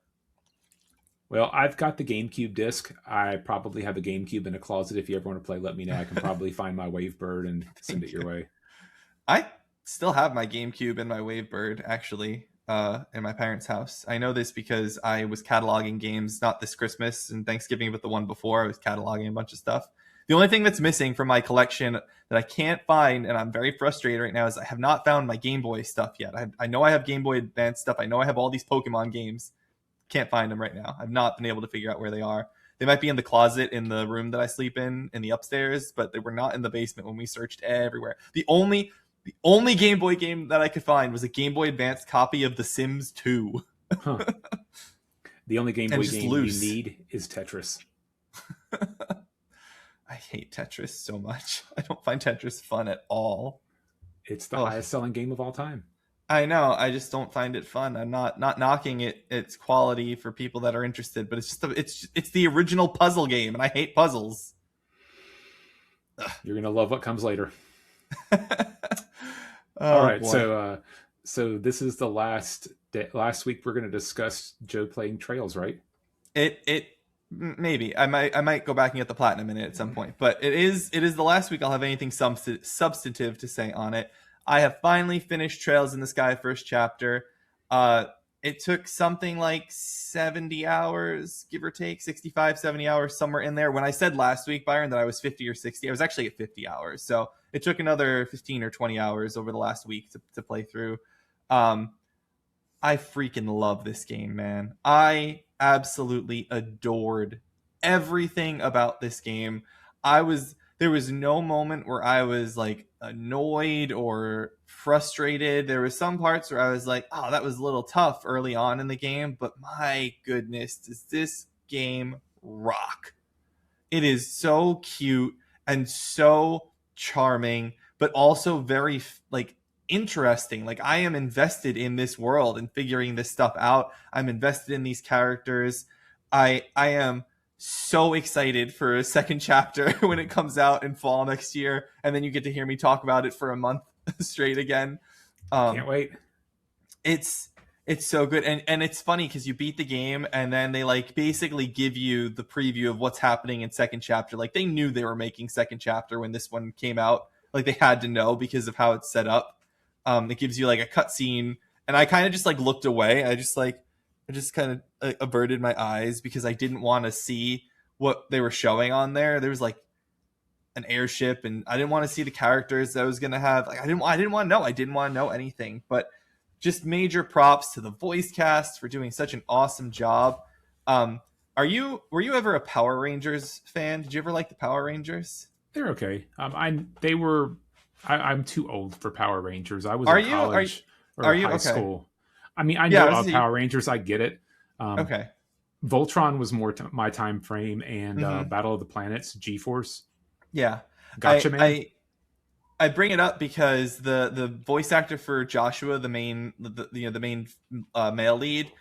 B: Well, I've got the GameCube disc. I probably have a GameCube in a closet. If you ever want to play, let me know. I can probably find my Wavebird and send it your way.
A: I still have my GameCube and my Wavebird actually in my parents' house. I know this because I was cataloging games not this Christmas and Thanksgiving, but the one before. I was cataloging a bunch of stuff. The only thing that's missing from my collection that I can't find, and I'm very frustrated right now, is I have not found my Game Boy stuff yet. I know I have Game Boy Advance stuff. I know I have all these Pokemon games. Can't find them right now. I've not been able to figure out where they are. They might be in the closet in the room that I sleep in the upstairs, but they were not in the basement when we searched everywhere. The only Game Boy game that I could find was a Game Boy Advance copy of The Sims 2.
B: Huh. The only Game Boy game you need is Tetris.
A: I hate Tetris so much. I don't find Tetris fun at all.
B: It's the highest selling game of all time.
A: I know. I just don't find it fun. I'm not knocking its quality for people that are interested, but it's the original puzzle game, and I hate puzzles.
B: Ugh. You're gonna love what comes later.
A: All
B: right, boy. So this is the last day. Last week we're gonna discuss Joe playing Trails, right?
A: It maybe I might go back and get the platinum in it at some point, but it is the last week I'll have anything substantive to say on it. I have finally finished Trails in the Sky first chapter. It took something like 70 hours, give or take, 65, 70 hours, somewhere in there. When I said last week, Byron, that I was 50 or 60, I was actually at 50 hours. So it took another 15 or 20 hours over the last week to play through. I freaking love this game, man. I absolutely adored everything about this game. There was no moment where I was like annoyed or frustrated. There were some parts where I was like, oh, that was a little tough early on in the game, but my goodness, does this game rock. It is so cute and so charming, but also very like interesting. Like, I am invested in this world and figuring this stuff out. I'm invested in these characters. I am so excited for a second chapter when it comes out in fall next year, and then you get to hear me talk about it for a month straight again.
B: Can't wait.
A: It's so good, and it's funny because you beat the game and then they like basically give you the preview of what's happening in second chapter. Like, they knew they were making second chapter when this one came out. Like, they had to know because of how it's set up. It gives you like a cutscene, and I kind of just like looked away. I just kind of averted my eyes because I didn't want to see what they were showing on there. There was like an airship, and I didn't want to see the characters that I was going to have. Like, I didn't want to know. I didn't want to know anything, but just major props to the voice cast for doing such an awesome job. Were you ever a Power Rangers fan? Did you ever like the Power Rangers?
B: They're okay. I'm too old for Power Rangers. I was in college or high school. I mean, I know about Power Rangers. I get it.
A: Okay.
B: Voltron was more my time frame, and Battle of the Planets, G-Force.
A: Yeah.
B: Gotcha, man.
A: I bring it up because the voice actor for Joshua, the main male lead,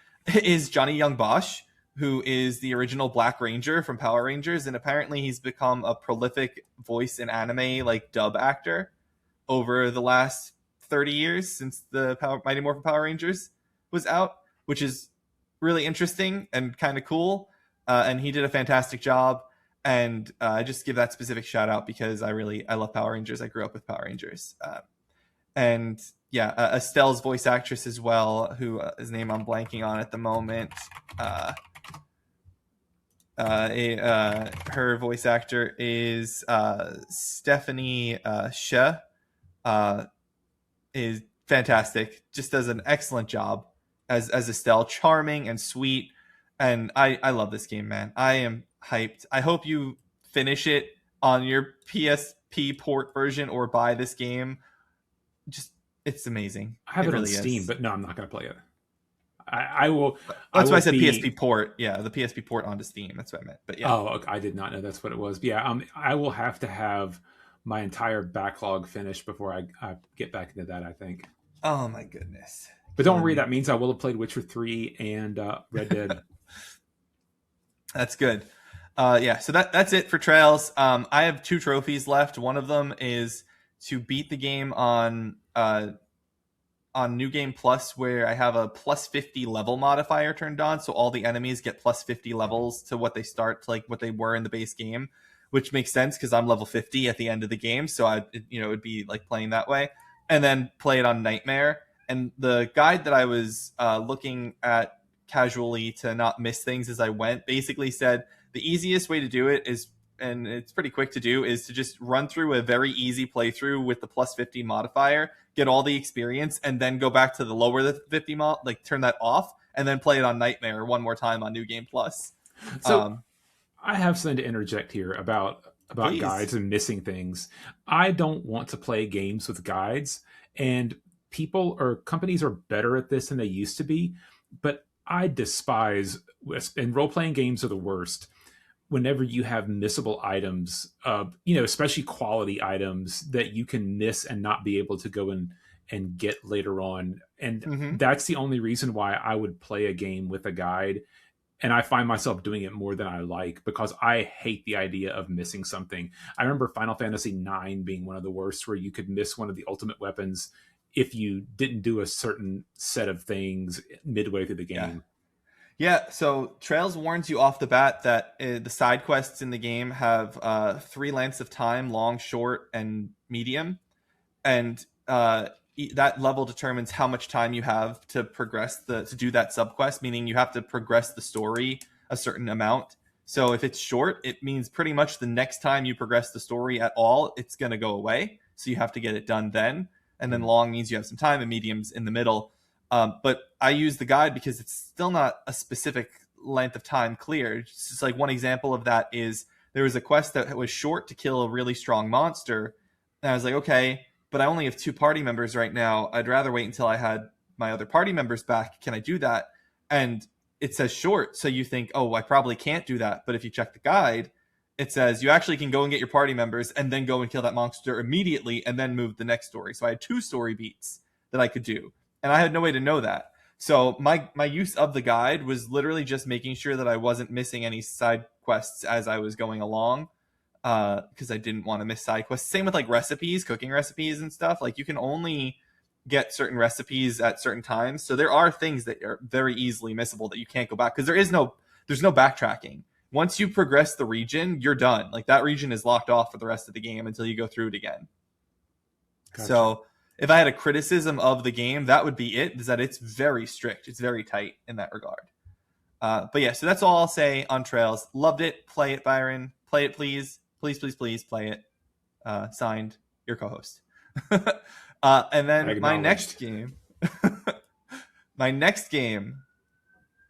A: is Johnny Young Bosch, who is the original Black Ranger from Power Rangers, and apparently he's become a prolific voice and anime like dub actor over the last 30 years since the Mighty Morphin Power Rangers was out, which is really interesting and kind of cool. And he did a fantastic job. And I just give that specific shout out because I love Power Rangers. I grew up with Power Rangers. And yeah, Estelle's voice actress as well, who his name I'm blanking on at the moment. Her voice actor is Stephanie Sheh. Is fantastic. Just does an excellent job as Estelle, charming and sweet. And I love this game, man. I am hyped. I hope you finish it on your PSP port version or buy this game. Just it's amazing.
B: I have it on Steam, but no, I'm not going to play it. I will.
A: That's why I said PSP port. Yeah, the PSP port onto Steam. That's what I meant. But yeah.
B: Oh, okay. I did not know that's what it was. But yeah, I will have to have my entire backlog finished before I get back into that, I think.
A: Oh my goodness.
B: But don't worry, that means I will have played Witcher 3 and Red Dead.
A: That's good. Yeah, so that's it for Trails. I have 2 trophies left. One of them is to beat the game on New Game Plus, where I have a plus 50 level modifier turned on, so all the enemies get plus 50 levels to what they start, to like what they were in the base game, which makes sense because I'm level 50 at the end of the game, so it would be like playing that way. And then play it on Nightmare. And the guide that I was looking at casually to not miss things as I went basically said the easiest way to do it is, and it's pretty quick to do, is to just run through a very easy playthrough with the plus 50 modifier, get all the experience, and then go back to the lower the 50 mod, like turn that off, and then play it on Nightmare one more time on New Game Plus.
B: So I have something to interject here about
A: Please.
B: Guides and missing things. I don't want to play games with guides, and people or companies are better at this than they used to be, but I despise, and role-playing games are the worst, whenever you have missable items, especially quality items that you can miss and not be able to go and get later on. And that's the only reason why I would play a game with a guide. And I find myself doing it more than I like because I hate the idea of missing something. I remember Final Fantasy IX being one of the worst, where you could miss one of the ultimate weapons if you didn't do a certain set of things midway through the game.
A: Yeah, so Trails warns you off the bat that the side quests in the game have 3 lengths of time: long, short, and medium. And that level determines how much time you have to progress to do that subquest, meaning you have to progress the story a certain amount. So if it's short, it means pretty much the next time you progress the story at all, it's going to go away. So you have to get it done then. And then long means you have some time, and medium's in the middle. But I use the guide because it's still not a specific length of time clear. Just like one example of that is there was a quest that was short to kill a really strong monster. And I was like, okay, but I only have 2 party members right now. I'd rather wait until I had my other party members back. Can I do that? And it says short. So you think, oh, I probably can't do that. But if you check the guide, it says you actually can go and get your party members and then go and kill that monster immediately and then move the next story. So I had 2 story beats that I could do. And I had no way to know that. So my use of the guide was literally just making sure that I wasn't missing any side quests as I was going along, because I didn't want to miss side quests. Same with like recipes, cooking recipes and stuff. Like you can only get certain recipes at certain times. So there are things that are very easily missable that you can't go back because there's no backtracking. Once you progress the region, you're done. Like that region is locked off for the rest of the game until you go through it again. Gotcha. So if I had a criticism of the game, that would be it, is that it's very strict. It's very tight in that regard. But yeah, so that's all I'll say on Trails. Loved it. Play it, Byron. Play it, please. Please, please, please play it. Signed, your co-host. And then my next game,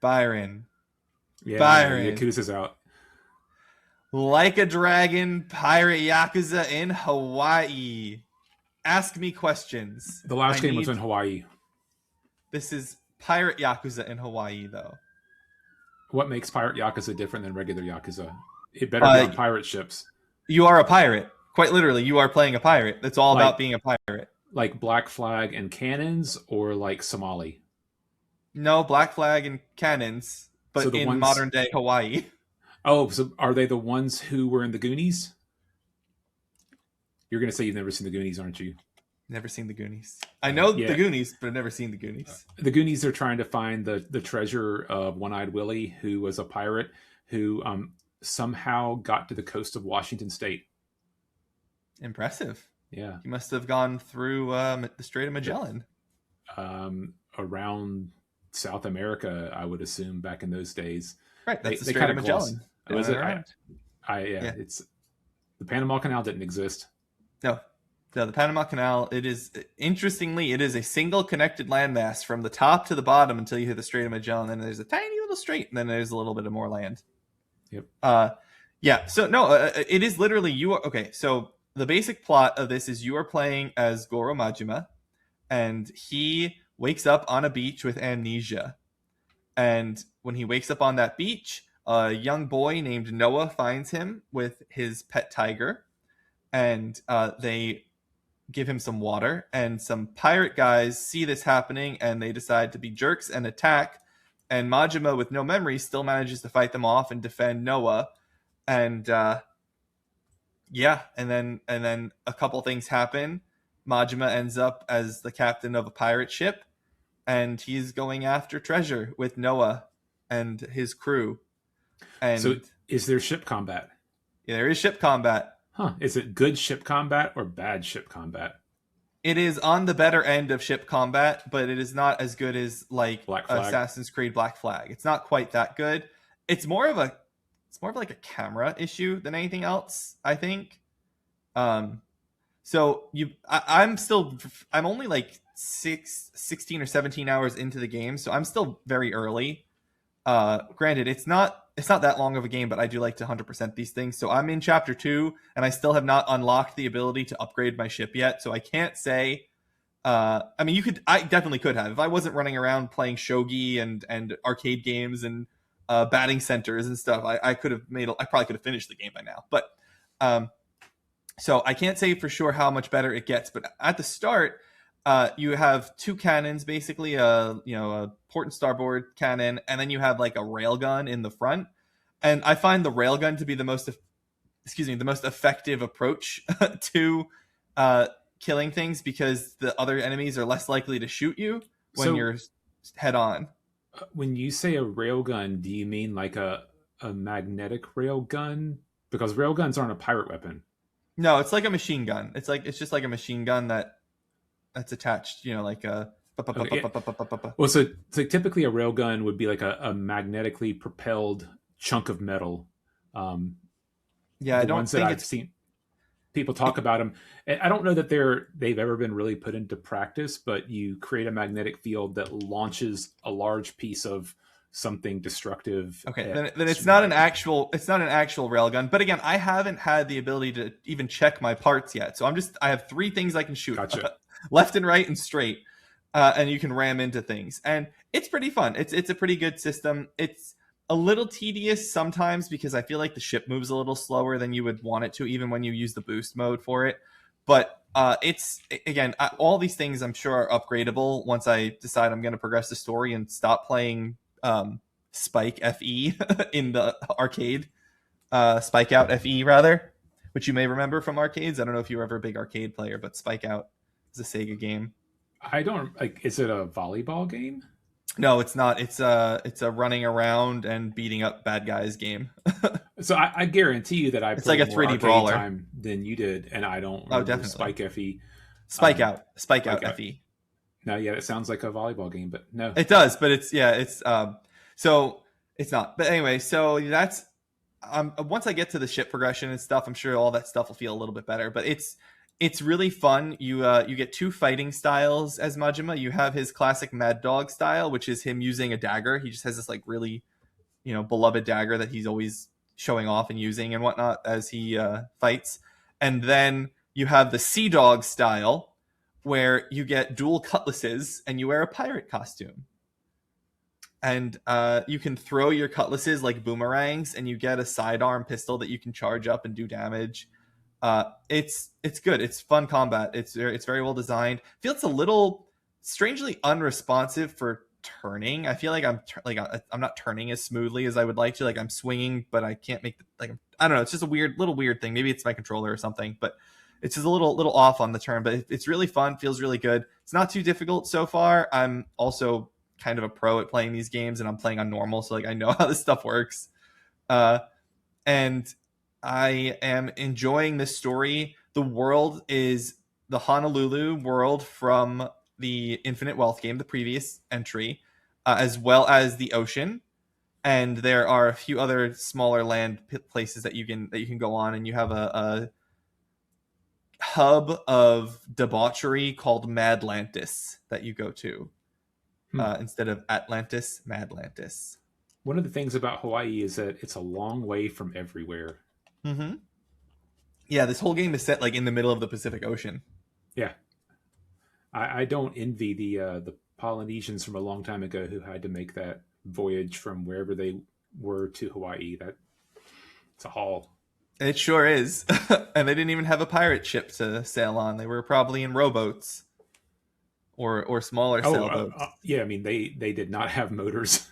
A: Byron.
B: Yeah,
A: Byron.
B: Yakuza's out.
A: Like a Dragon, Pirate Yakuza in Hawaii. Ask me questions.
B: The last game was in Hawaii.
A: This is Pirate Yakuza in Hawaii, though.
B: What makes Pirate Yakuza different than regular Yakuza? It better be on pirate ships.
A: You are a pirate. Quite literally, you are playing a pirate. It's all about
B: Like
A: being a pirate.
B: like Black Flag and cannons, or like Somali.
A: No, Black Flag and cannons,
B: So
A: but
B: the
A: in
B: ones
A: modern day Hawaii.
B: oh, so are they the ones who were in the Goonies? You're gonna say you've never seen the Goonies, aren't you?
A: Never seen the Goonies. I know the
B: Yeah,
A: Goonies, but I've never seen the Goonies.
B: the Goonies are trying to find the treasure of One Eyed Willie, who was a pirate who somehow got to the coast of Washington State.
A: Impressive.
B: Yeah,
A: He must have gone through the Strait of
B: the,
A: Magellan.
B: around South America, I would assume back in those days.
A: Right, that's the
B: They
A: Strait
B: kind
A: of
B: of gloss.
A: Magellan.
B: Oh, is
A: Going
B: it?
A: around.
B: Yeah,
A: Yeah.
B: it's the Panama Canal didn't exist.
A: No, no, the Panama Canal. It is interestingly, it is a single connected landmass from the top to the bottom until you hit the Strait of Magellan. Then there's a tiny little strait, and then there's a little bit of more land.
B: Yep.
A: Yeah. So no, it is literally you are okay. So the basic plot of this is you are playing as Goro Majima, and he wakes up on a beach with amnesia. And when he wakes up on that beach, a young boy named Noah finds him with his pet tiger, and they give him some water. And some pirate guys see this happening, and they decide to be jerks and attack. And Majima, with no memory, still manages to fight them off and defend Noah. And yeah, and then a couple things happen. Majima ends up as the captain of a pirate ship, and he's going after treasure with Noah and his crew. And
B: So is there ship combat?
A: yeah, there is ship combat.
B: Huh? Is it good ship combat or bad ship combat?
A: It is on the better end of ship combat, but it is not as good as like
B: Black Flag?
A: Assassin's Creed Black Flag. It's not quite that good. It's more of like a camera issue than anything else, I think. So I'm only like 16 or 17 hours into the game, so I'm still very early. Granted, it's not that long of a game, but I do like to 100% these things. So I'm in chapter 2, and I still have not unlocked the ability to upgrade my ship yet. So I can't say. I mean, I definitely could have if I wasn't running around playing shogi and arcade games and batting centers and stuff. I could have I probably could have finished the game by now. But so I can't say for sure how much better it gets. But at the start, you have two cannons, basically a port and starboard cannon, and then you have like a railgun in the front. And I find the railgun to be the most effective approach to killing things, because the other enemies are less likely to shoot you when you're head on.
B: When you say a railgun, do you mean like a magnetic railgun? Because railguns aren't a pirate weapon.
A: No, it's like a machine gun. It's just like a machine gun that's attached, like a.
B: Okay, yeah. Well, so typically a railgun would be like a magnetically propelled chunk of metal.
A: Yeah, I don't
B: ones
A: think
B: that I've seen people talk about them. I don't know that they've ever been really put into practice, but you create a magnetic field that launches a large piece of something destructive.
A: Okay, then it's not an actual railgun. But again, I haven't had the ability to even check my parts yet, so I have 3 things I can shoot:
B: Gotcha.
A: left and right and straight, and you can ram into things, and it's pretty fun. It's a pretty good system. It's a little tedious sometimes because I feel like the ship moves a little slower than you would want it to, even when you use the boost mode for it. But all these things I'm sure are upgradable once I decide I'm going to progress the story and stop playing Spike FE in the arcade. Spike Out FE, rather, which you may remember from arcades. I don't know if you were ever a big arcade player, but Spike Out is a Sega game.
B: I don't like. Is it a volleyball game?
A: No, it's not. It's a running around and beating up bad guys game.
B: So I guarantee you that I
A: it's
B: played
A: like a 3D
B: more
A: brawler
B: time than you did, and I don't remember
A: definitely.
B: Spike FE.
A: Spike Out FE.
B: No, yeah, it sounds like a volleyball game, but no,
A: it does. But it's so it's not. But anyway, so that's once I get to the ship progression and stuff, I'm sure all that stuff will feel a little bit better. But it's really fun. You get 2 fighting styles as Majima. You have his classic Mad Dog style, which is him using a dagger. He just has this like really, beloved dagger that he's always showing off and using and whatnot as he fights. And then you have the Sea Dog style, where you get dual cutlasses and you wear a pirate costume. And you can throw your cutlasses like boomerangs, and you get a sidearm pistol that you can charge up and do damage. It's good. It's fun combat. It's very well designed. Feels a little strangely unresponsive for turning. I feel like I'm not turning as smoothly as I would like to. Like I'm swinging, but I can't make I don't know. It's just a weird thing. Maybe it's my controller or something, but it's just a little off on the turn. But it's really fun. Feels really good. It's not too difficult so far. I'm also kind of a pro at playing these games, and I'm playing on normal, so like I know how this stuff works. Uh, and I am enjoying this story. The world is the Honolulu world from the Infinite Wealth game, the previous entry, as well as the ocean. And there are a few other smaller land places that you can go on, and you have a hub of debauchery called Madlantis that you go to instead of Atlantis, Madlantis.
B: One of the things about Hawaii is that it's a long way from everywhere.
A: Mm-hmm. Yeah, this whole game is set like in the middle of the Pacific Ocean.
B: Yeah, I don't envy the Polynesians from a long time ago who had to make that voyage from wherever they were to Hawaii. That it's a haul.
A: It sure is. And they didn't even have a pirate ship to sail on. They were probably in rowboats or smaller sailboats.
B: Yeah, I mean they did not have motors.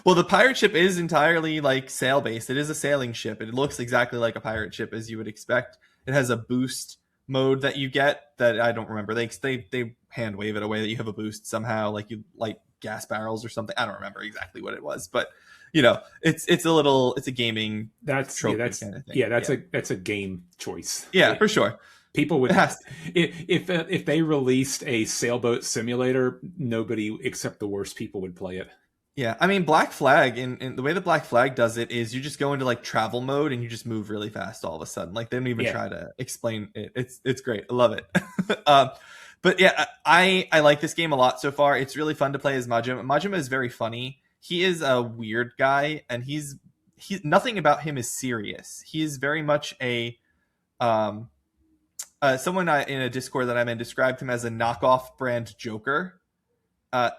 A: Well, the pirate ship is entirely like sail based. It is a sailing ship. It looks exactly like a pirate ship as you would expect. It has a boost mode that you get that I don't remember. They hand wave it away that you have a boost somehow, like you light gas barrels or something. I don't remember exactly what it was, but you know, it's a gaming
B: that's
A: kind of thing.
B: That's a game choice.
A: Yeah, for sure.
B: People would if they released a sailboat simulator, nobody except the worst people would play it.
A: Yeah, I mean, Black Flag, in the way that Black Flag does it is you just go into like travel mode and you just move really fast all of a sudden. Like they don't even try to explain it. It's great. I love it. But yeah, I like this game a lot so far. It's really fun to play as Majima. Majima is very funny. He is a weird guy, and he's nothing about him is serious. He is very much a someone in a Discord that I'm in described him as a knockoff brand Joker.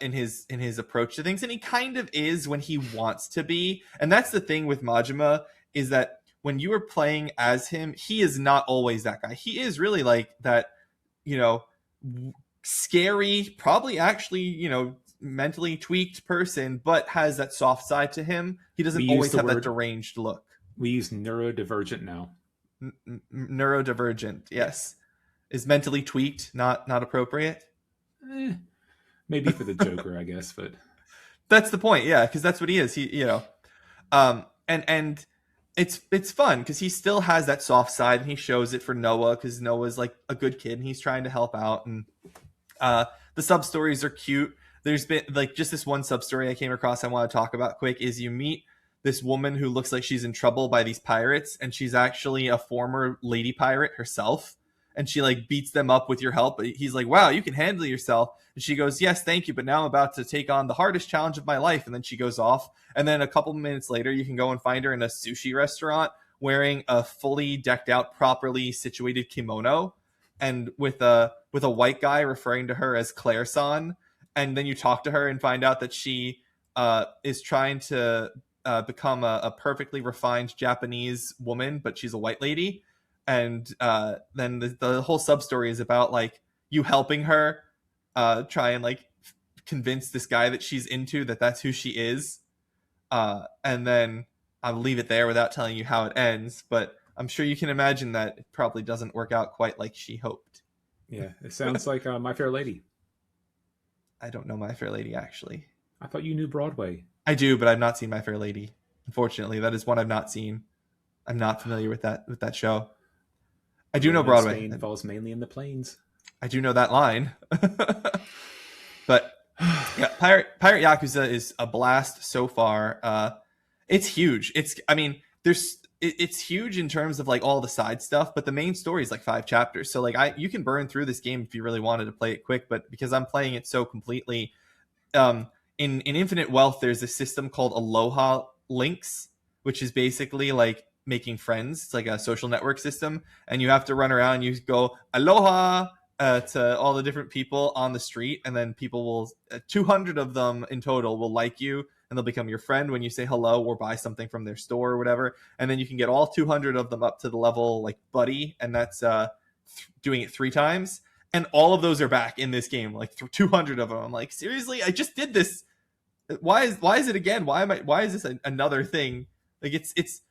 A: In his approach to things, and he kind of is when he wants to be. And that's the thing with Majima, is that when you are playing as him, he is not always that guy. He is really like that, you know, scary, probably actually, you know, mentally tweaked person, but has that soft side to him. He doesn't always have that deranged look.
B: We use neurodivergent now.
A: Neurodivergent, yes. Is mentally tweaked not appropriate?
B: Maybe for the Joker, I guess, but
A: that's the point. Yeah, because that's what he is. He, you know, and it's fun because he still has that soft side, and he shows it for Noah because Noah's like a good kid and he's trying to help out. And the sub stories are cute. There's been like just this one sub story I came across I want to talk about quick. Is you meet this woman who looks like she's in trouble by these pirates, and she's actually a former lady pirate herself. And she like beats them up with your help. But he's like, wow, you can handle yourself. And she goes, yes, thank you. But now I'm about to take on the hardest challenge of my life. And then she goes off. And then a couple minutes later, you can go and find her in a sushi restaurant wearing a fully decked out, properly situated kimono. And with a white guy referring to her as Claire-san. And then you talk to her and find out that she is trying to become a perfectly refined Japanese woman, but she's a white lady. And then the whole sub story is about like you helping her try and like convince this guy that she's into that's who she is. And then I'll leave it there without telling you how it ends, but I'm sure you can imagine that it probably doesn't work out quite like she hoped.
B: Yeah, it sounds like My Fair Lady.
A: I don't know My Fair Lady, actually.
B: I thought you knew Broadway.
A: I do, but I've not seen My Fair Lady. Unfortunately, that is one I've not seen. I'm not familiar with that show. I do know Broadway.
B: Spain falls mainly in the plains.
A: I do know that line. But yeah, Pirate Yakuza is a blast so far. It's huge. It's huge in terms of like all the side stuff, but the main story is like 5 chapters. So like you can burn through this game if you really wanted to play it quick, but because I'm playing it so completely, in Infinite Wealth, there's a system called Aloha Links, which is basically like making friends. It's like a social network system, and you have to run around and you go aloha to all the different people on the street, and then people will 200 of them in total will like you, and they'll become your friend when you say hello or buy something from their store or whatever. And then you can get all 200 of them up to the level like buddy, and that's doing it 3 times. And all of those are back in this game, like 200 of them. I'm like, seriously, I just did this. Why is it again? Why is this another thing? Like it's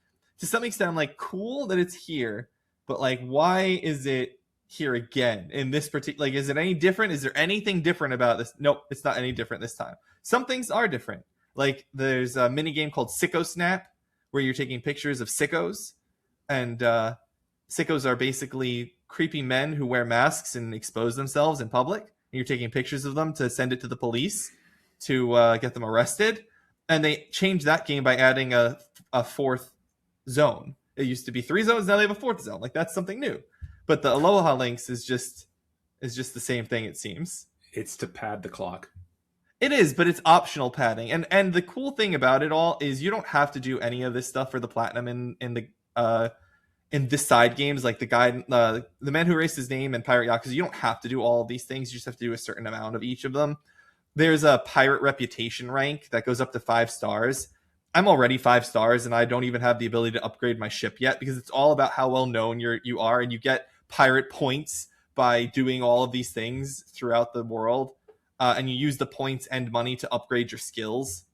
A: to some extent I'm like, cool that it's here, but like, why is it here again in this particular, like, is it any different? Is there anything different about this? Nope, it's not any different this time. Some things are different. Like there's a mini game called Sicko Snap where you're taking pictures of sickos, and sickos are basically creepy men who wear masks and expose themselves in public, and you're taking pictures of them to send it to the police to get them arrested. And they changed that game by adding a 4th zone. It used to be 3 zones, now they have a 4th zone. Like, that's something new. But the Aloha Links is just the same thing, it seems.
B: It's to pad the clock.
A: It is, but it's optional padding. And the cool thing about it all is you don't have to do any of this stuff for the platinum in the side games, like the Man Who Erased His Name and Pirate Yakuza. You don't have to do all of these things. You just have to do a certain amount of each of them. There's a pirate reputation rank that goes up to 5 stars. I'm already 5 stars, and I don't even have the ability to upgrade my ship yet, because it's all about how well known you are, and you get pirate points by doing all of these things throughout the world, and you use the points and money to upgrade your skills.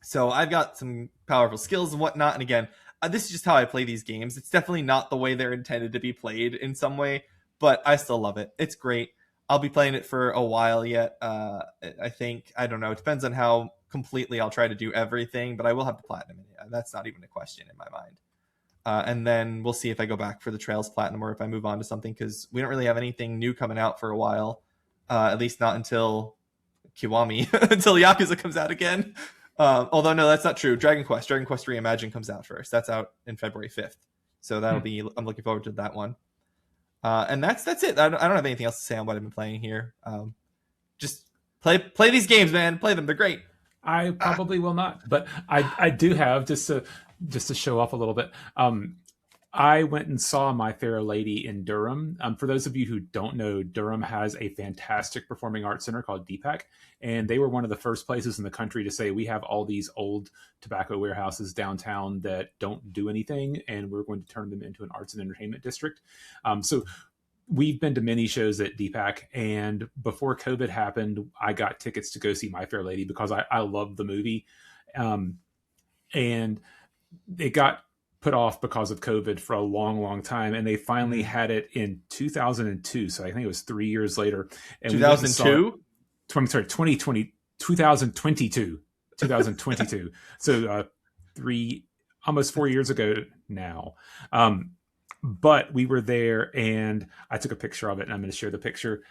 A: So I've got some powerful skills and whatnot, and again, this is just how I play these games. It's definitely not the way they're intended to be played in some way, but I still love it. It's great. I'll be playing it for a while yet. I think, I don't know. It depends on how completely I'll try to do everything, but I will have the platinum in it. That's not even a question in my mind. And then we'll see if I go back for the Trails Platinum or if I move on to something, because we don't really have anything new coming out for a while. At least not until Kiwami, until Yakuza comes out again. Although, no, that's not true. Dragon Quest Reimagine comes out first. That's out in February 5th. So that'll be, I'm looking forward to that one. And that's it. I don't have anything else to say on what I've been playing here. Just play these games, man. Play them. They're great.
B: I probably will not, but I do have, just to show off a little bit. I went and saw My Fair Lady in Durham. For those of you who don't know, Durham has a fantastic performing arts center called DPAC, and they were one of the first places in the country to say, we have all these old tobacco warehouses downtown that don't do anything, and we're going to turn them into an arts and entertainment district. So we've been to many shows at DPAC, and before COVID happened, I got tickets to go see My Fair Lady because I love the movie. And it got put off because of COVID for a long, long time. And they finally had it in 2002. So I think it was 3 years later. And
A: 2002?
B: I'm sorry, 2022. So almost 4 years ago now. But we were there, and I took a picture of it, and I'm going to share the picture.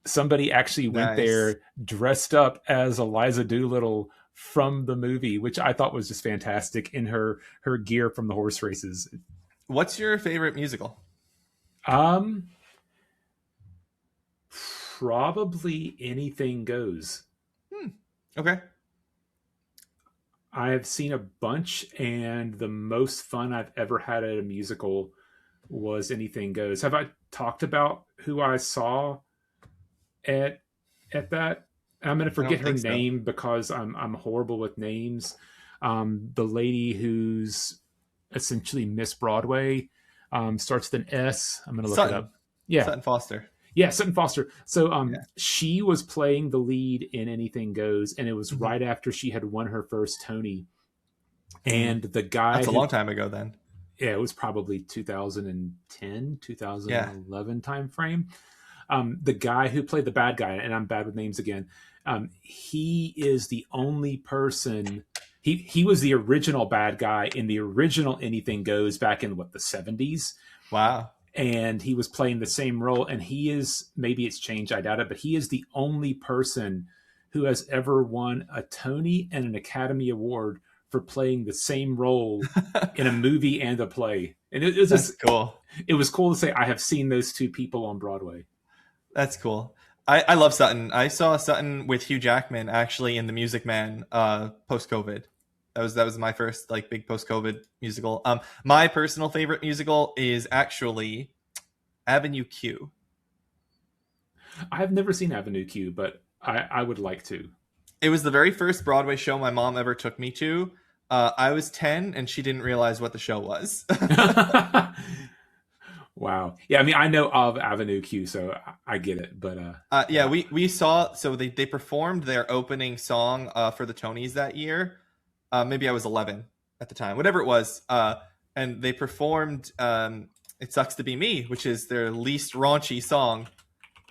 B: Somebody actually went there dressed up as Eliza Doolittle from the movie, which I thought was just fantastic, in her gear from the horse races.
A: What's your favorite musical?
B: Probably Anything Goes.
A: Okay.
B: I've seen a bunch, and the most fun I've ever had at a musical was Anything Goes. Have I talked about who I saw at that? I'm going to forget her name because I'm horrible with names. The lady who's essentially Miss Broadway, starts with an S. I'm going to look it up. Yeah,
A: Sutton Foster.
B: Yeah, Sutton Foster. So she was playing the lead in Anything Goes, and it was right after she had won her first Tony. And the guy...
A: That's a long time ago then.
B: Yeah, it was probably 2010, 2011 time frame. The guy who played the bad guy, and I'm bad with names again, he is the only person... He was the original bad guy in the original Anything Goes back in, the 70s.
A: Wow.
B: And he was playing the same role, and he is, maybe it's changed, I doubt it, but he is the only person who has ever won a Tony and an Academy Award for playing the same role in a movie and a play. And it was just
A: cool. It
B: was cool to say, I have seen those two people on Broadway.
A: That's cool. I love Sutton. I saw Sutton with Hugh Jackman actually in The Music Man post-COVID. That was my first big post-COVID musical. My personal favorite musical is actually Avenue Q.
B: I've never seen Avenue Q, but I would like to.
A: It was the very first Broadway show my mom ever took me to. I was 10 and she didn't realize what the show was.
B: Wow. Yeah, I mean, I know of Avenue Q, so I get it. But
A: Yeah,
B: yeah.
A: we saw, so they performed their opening song for the Tonys that year. Maybe I was 11 at the time, whatever it was. And they performed "It Sucks to Be Me," which is their least raunchy song.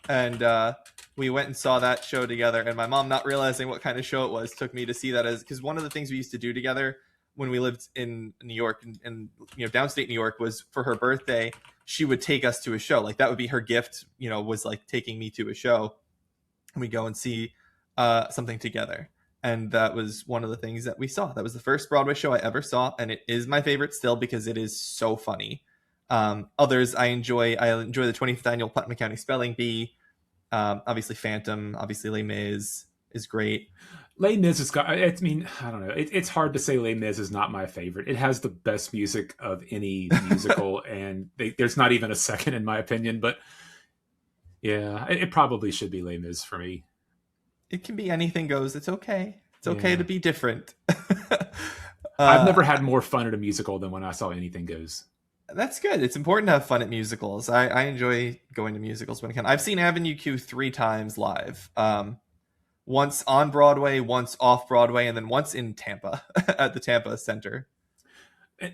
A: And we went and saw that show together. And my mom, not realizing what kind of show it was, took me to see that, as because one of the things we used to do together when we lived in New York and downstate New York was, for her birthday, she would take us to a show. Like that would be her gift, was like taking me to a show. And we go and see something together. And that was one of the things that we saw. That was the first Broadway show I ever saw, and it is my favorite still because it is so funny. Others I enjoy. I enjoy the 25th annual Putnam County Spelling Bee. Obviously, Phantom. Obviously, Les Mis is great.
B: Les Mis has got. I mean, I don't know. It's hard to say Les Mis is not my favorite. It has the best music of any musical, and there's not even a second in my opinion. But yeah, it probably should be Les Mis for me.
A: It can be anything goes. It's okay. It's okay
B: Yeah.
A: to be different.
B: I've never
A: uh,
B: had more fun at a musical than when I saw Anything Goes.
A: that's good. It's important to have fun at musicals. I enjoy going to musicals when I can. I've seen Avenue Q 3 times live. Once on Broadway, once off Broadway, and then once in Tampa at the Tampa Center.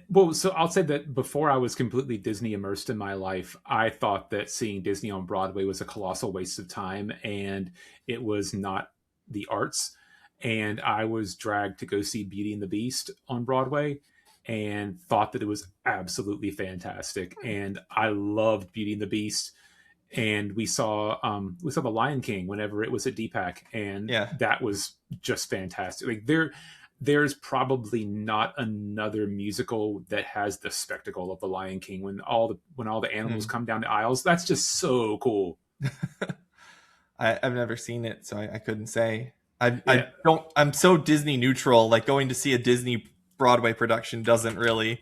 B: Well, so I'll say that before I was completely Disney immersed in my life, I thought that seeing Disney on Broadway was a colossal waste of time and it was not the arts. And I was dragged to go see Beauty and the Beast on Broadway and thought that it was absolutely fantastic. And I loved Beauty and the Beast. And we saw the Lion King whenever it was at DPAC, and
A: Yeah.
B: that was just fantastic. Like there's probably not another musical that has the spectacle of the Lion King when all the animals
A: Hmm.
B: come down the aisles. That's just so cool.
A: I've never seen it, so I couldn't say. I
B: Yeah.
A: don't. I'm so Disney neutral. Like going to see a Disney Broadway production doesn't really,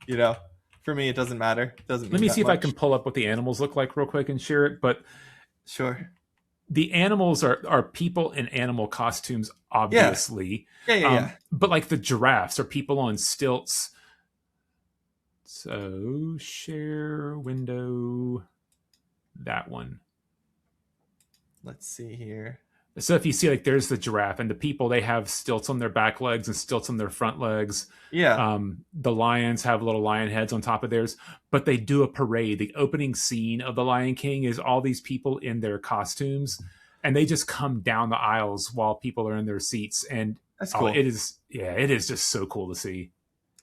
A: you know, for me it doesn't matter. It doesn't
B: Let
A: mean
B: me
A: that
B: see if I can
A: much.
B: pull up what the animals look like real quick and share it. But
A: Sure.
B: the animals are people in animal costumes,
A: Yeah.
B: obviously.
A: Yeah. Yeah. Yeah.
B: But like the giraffes are people on stilts. So share window, that one.
A: Let's see here.
B: So if you see, like, there's the giraffe, and the people, they have stilts on their back legs and stilts on their front legs.
A: Yeah.
B: The lions have little lion heads on top of theirs, but they do a parade. The opening scene of The Lion King is all these people in their costumes, and they just come down the aisles while people are in their seats. And
A: That's
B: oh,
A: cool.
B: it is just so cool to see.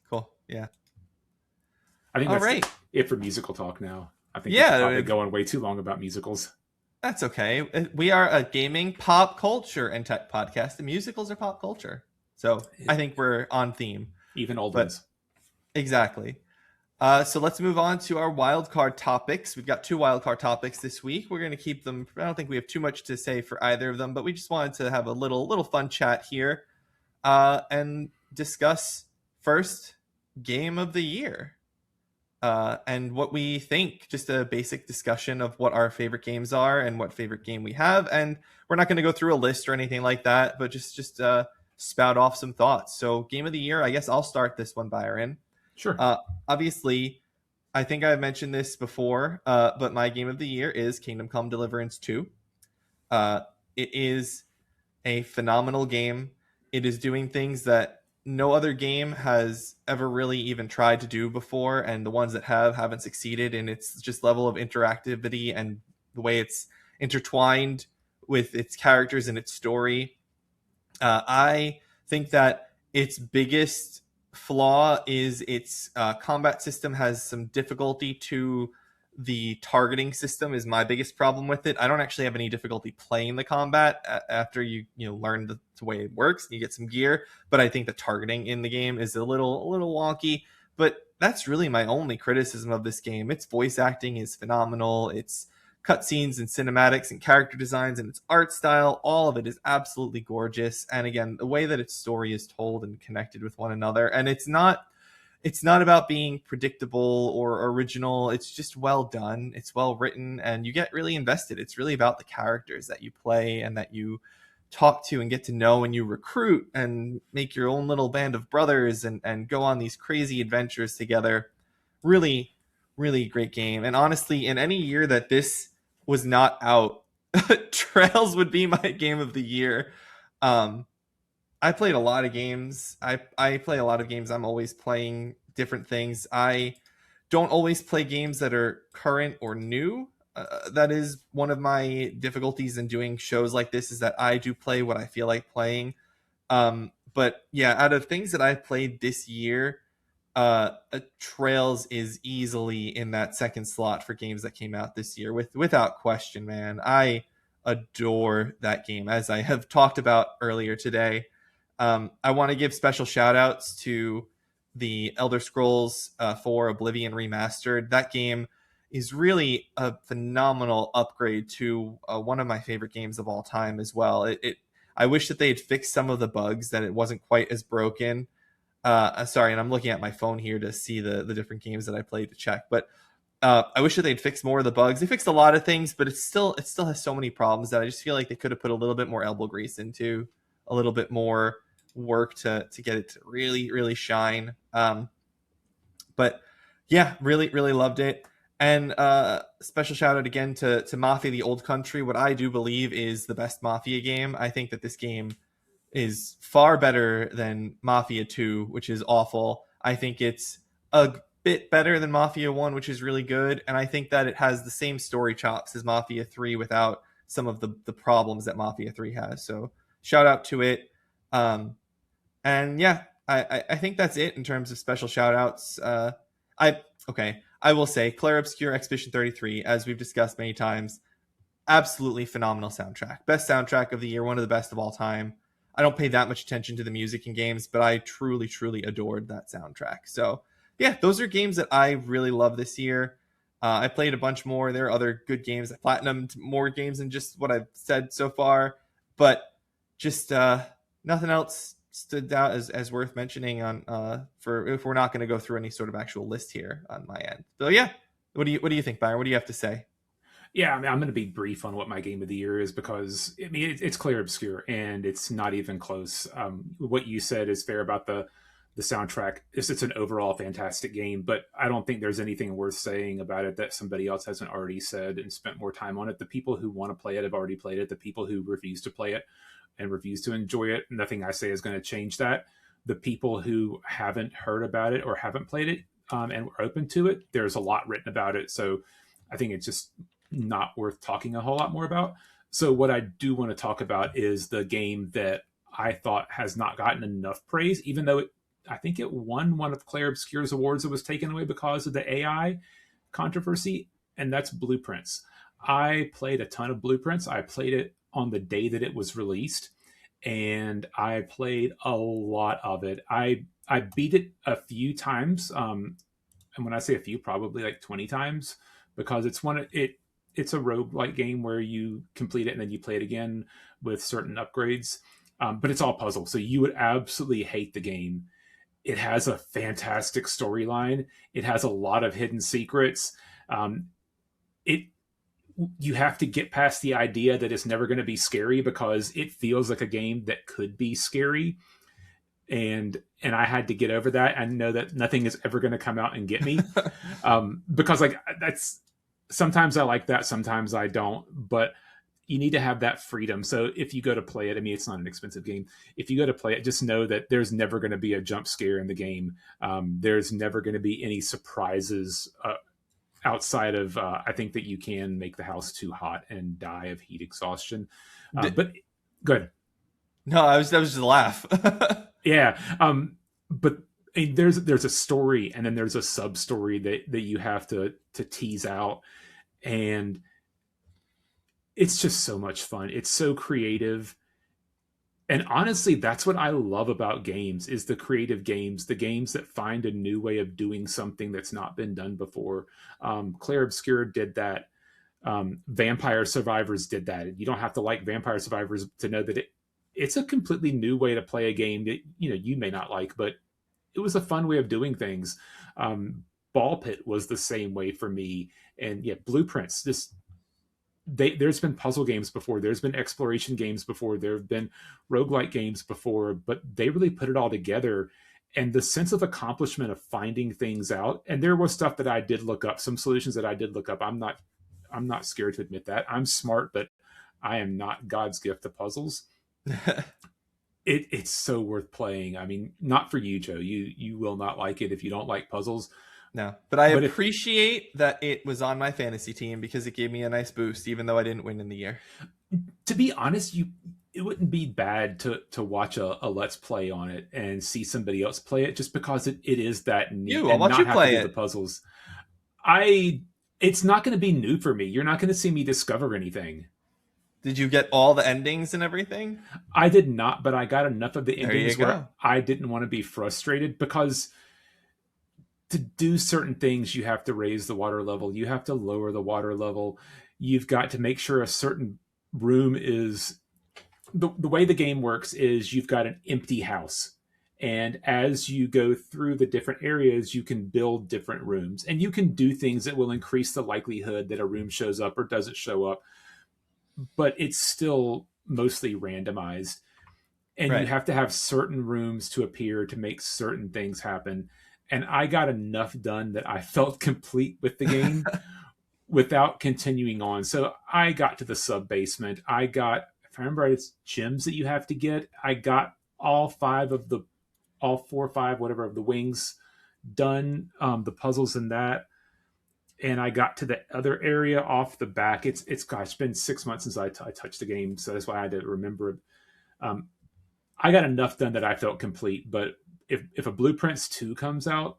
A: Cool. Yeah.
B: I think
A: All
B: that's
A: right.
B: it for musical talk now. I think we're
A: Yeah.
B: probably going way too long about musicals.
A: That's okay. We are a gaming pop culture and tech podcast. The musicals are pop culture, so I think we're on theme.
B: Even old
A: But
B: ones.
A: exactly. So let's move on to our wildcard topics. We've got 2 wildcard topics this week. We're going to keep them. I don't think we have too much to say for either of them, but we just wanted to have a little fun chat here and discuss first game of the year. And what we think, just a basic discussion of what our favorite games are and what favorite game we have. And we're not going to go through a list or anything like that, but just spout off some thoughts. So game of the year, I guess I'll start this one, Byron.
B: Sure.
A: Obviously, I think I've mentioned this before, but my game of the year is Kingdom Come Deliverance 2. It is a phenomenal game. It is doing things that no other game has ever really even tried to do before, and the ones that haven't succeeded in its just level of interactivity and the way it's intertwined with its characters and its story. I think that its biggest flaw is its combat system has some difficulty to the targeting system is my biggest problem with it. I don't actually have any difficulty playing the combat after you learn the way it works and you get some gear, but I think the targeting in the game is a little wonky. But that's really my only criticism of this game. Its voice acting is phenomenal. Its cutscenes and cinematics and character designs and its art style, all of it is absolutely gorgeous. And again, the way that its story is told and connected with one another, and it's not about being predictable or original. It's just well done. It's well written, and you get really invested. It's really about the characters that you play and that you talk to and get to know, and you recruit and make your own little band of brothers and go on these crazy adventures together. Really, really great game. And honestly, in any year that this was not out, Trails would be my game of the year. Um, I played a lot of games. I play a lot of games. I'm always playing different things. I don't always play games that are current or new. That is one of my difficulties in doing shows like this, is that I do play what I feel like playing. But yeah, out of things that I've played this year, Trails is easily in that second slot for games that came out this year, without question, man. I adore that game, as I have talked about earlier today. I want to give special shout outs to the Elder Scrolls 4 Oblivion Remastered. That game is really a phenomenal upgrade to one of my favorite games of all time as well. I wish that they had fixed some of the bugs, that it wasn't quite as broken. Sorry, and I'm looking at my phone here to see the different games that I played to check. But I wish that they'd fixed more of the bugs. They fixed a lot of things, but it still has so many problems that I just feel like they could have put a little bit more elbow grease into, a little bit more work to get it to really, really shine. But yeah, really, really loved it. And special shout out again to Mafia: The Old Country, what I do believe is the best Mafia game. I think that this game is far better than Mafia 2, which is awful. I think it's a bit better than Mafia 1, which is really good. And I think that it has the same story chops as Mafia 3 without some of the problems that Mafia 3 has. So shout out to it. And yeah, I think that's it in terms of special shout outs. I will say Clair Obscur Expedition 33, as we've discussed many times, absolutely phenomenal soundtrack. Best soundtrack of the year, one of the best of all time. I don't pay that much attention to the music in games, but I truly, truly adored that soundtrack. So yeah, those are games that I really love this year. I played a bunch more. There are other good games. I platinumed more games than just what I've said so far, but just nothing else stood out as worth mentioning on for if we're not going to go through any sort of actual list here on my end. So yeah, what do you think, Byron? What do you have to say?
B: Yeah, I mean, I'm going to be brief on what my game of the year is because I mean it's Clair Obscur and it's not even close. What you said is fair about the soundtrack. It's an overall fantastic game, but I don't think there's anything worth saying about it that somebody else hasn't already said and spent more time on it. The people who want to play it have already played it. The people who refuse to play it and refuse to enjoy it, nothing I say is going to change that. The people who haven't heard about it or haven't played it and were open to it, there's a lot written about it. So I think it's just not worth talking a whole lot more about. So what I do want to talk about is the game that I thought has not gotten enough praise, even though I think it won one of Clair Obscur's awards that was taken away because of the AI controversy, and that's Blueprints. I played a ton of Blueprints. I played it on the day that it was released, and I played a lot of it. I beat it a few times, and when I say a few, probably like 20 times, because it's a roguelike game where you complete it and then you play it again with certain upgrades. But it's all puzzle. So you would absolutely hate the game. It has a fantastic storyline. It has a lot of hidden secrets. It You have to get past the idea that it's never going to be scary because it feels like a game that could be scary. And I had to get over that and know that nothing is ever going to come out and get me. Because like that's sometimes I like that, sometimes I don't, but you need to have that freedom. So if you go to play it, I mean, it's not an expensive game. If you go to play it, just know that there's never going to be a jump scare in the game. There's never going to be any surprises outside of, I think that you can make the house too hot and die of heat exhaustion. But good.
A: No, that was just a laugh.
B: Yeah. But there's a story and then there's a sub story that you have to tease out, and it's just so much fun. It's so creative. And honestly, that's what I love about games is the creative games, the games that find a new way of doing something that's not been done before. Clair Obscur did that. Vampire Survivors did that. You don't have to like Vampire Survivors to know that it's a completely new way to play a game that you may not like, but it was a fun way of doing things. Ball Pit was the same way for me. And yeah, Blueprints, there's been puzzle games before, there's been exploration games before, there have been roguelike games before, but they really put it all together. And the sense of accomplishment of finding things out, and there was stuff that I did look up, some solutions that I did look up. I'm not scared to admit that. I'm smart, but I am not God's gift to puzzles. It's so worth playing. I mean, not for you, Joe. You will not like it if you don't like puzzles.
A: No, but I appreciate that it was on my fantasy team because it gave me a nice boost, even though I didn't win in the year.
B: To be honest, it wouldn't be bad to watch a let's play on it and see somebody else play it, just because it is that neat.
A: I'll watch you play it.
B: The puzzles. It's not going to be new for me. You're not going to see me discover anything.
A: Did you get all the endings and everything?
B: I did not, but I got enough of the endings where I didn't want to be frustrated, because to do certain things, you have to raise the water level. You have to lower the water level. You've got to make sure a certain room is... The way the game works is you've got an empty house. And as you go through the different areas, you can build different rooms. And you can do things that will increase the likelihood that a room shows up or doesn't show up. But it's still mostly randomized. And you have to have certain rooms to appear to make certain things happen. And I got enough done that I felt complete with the game without continuing on. So I got to the sub-basement. I got, if I remember right, it's gems that you have to get. I got all 4 or 5, whatever, of the wings done, the puzzles in that. And I got to the other area off the back. It's been 6 months since I touched the game, so that's why I had to remember it. I got enough done that I felt complete. But if a Blueprints 2 comes out,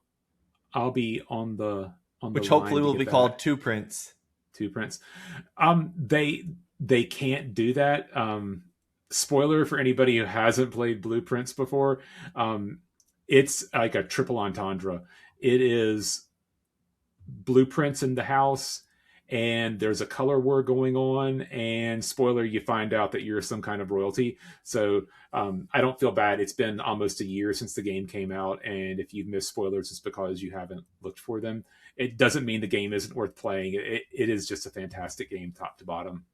B: I'll be on the
A: which hopefully will be called Two Prints.
B: Two Prints. They can't do that. Spoiler for anybody who hasn't played Blueprints before. It's like a triple entendre. It is blueprints in the house, and there's a color war going on, and spoiler, you find out that you're some kind of royalty. So I don't feel bad. It's been almost a year since the game came out, and if you've missed spoilers, it's because you haven't looked for them. It doesn't mean the game isn't worth playing. It is just a fantastic game, top to bottom.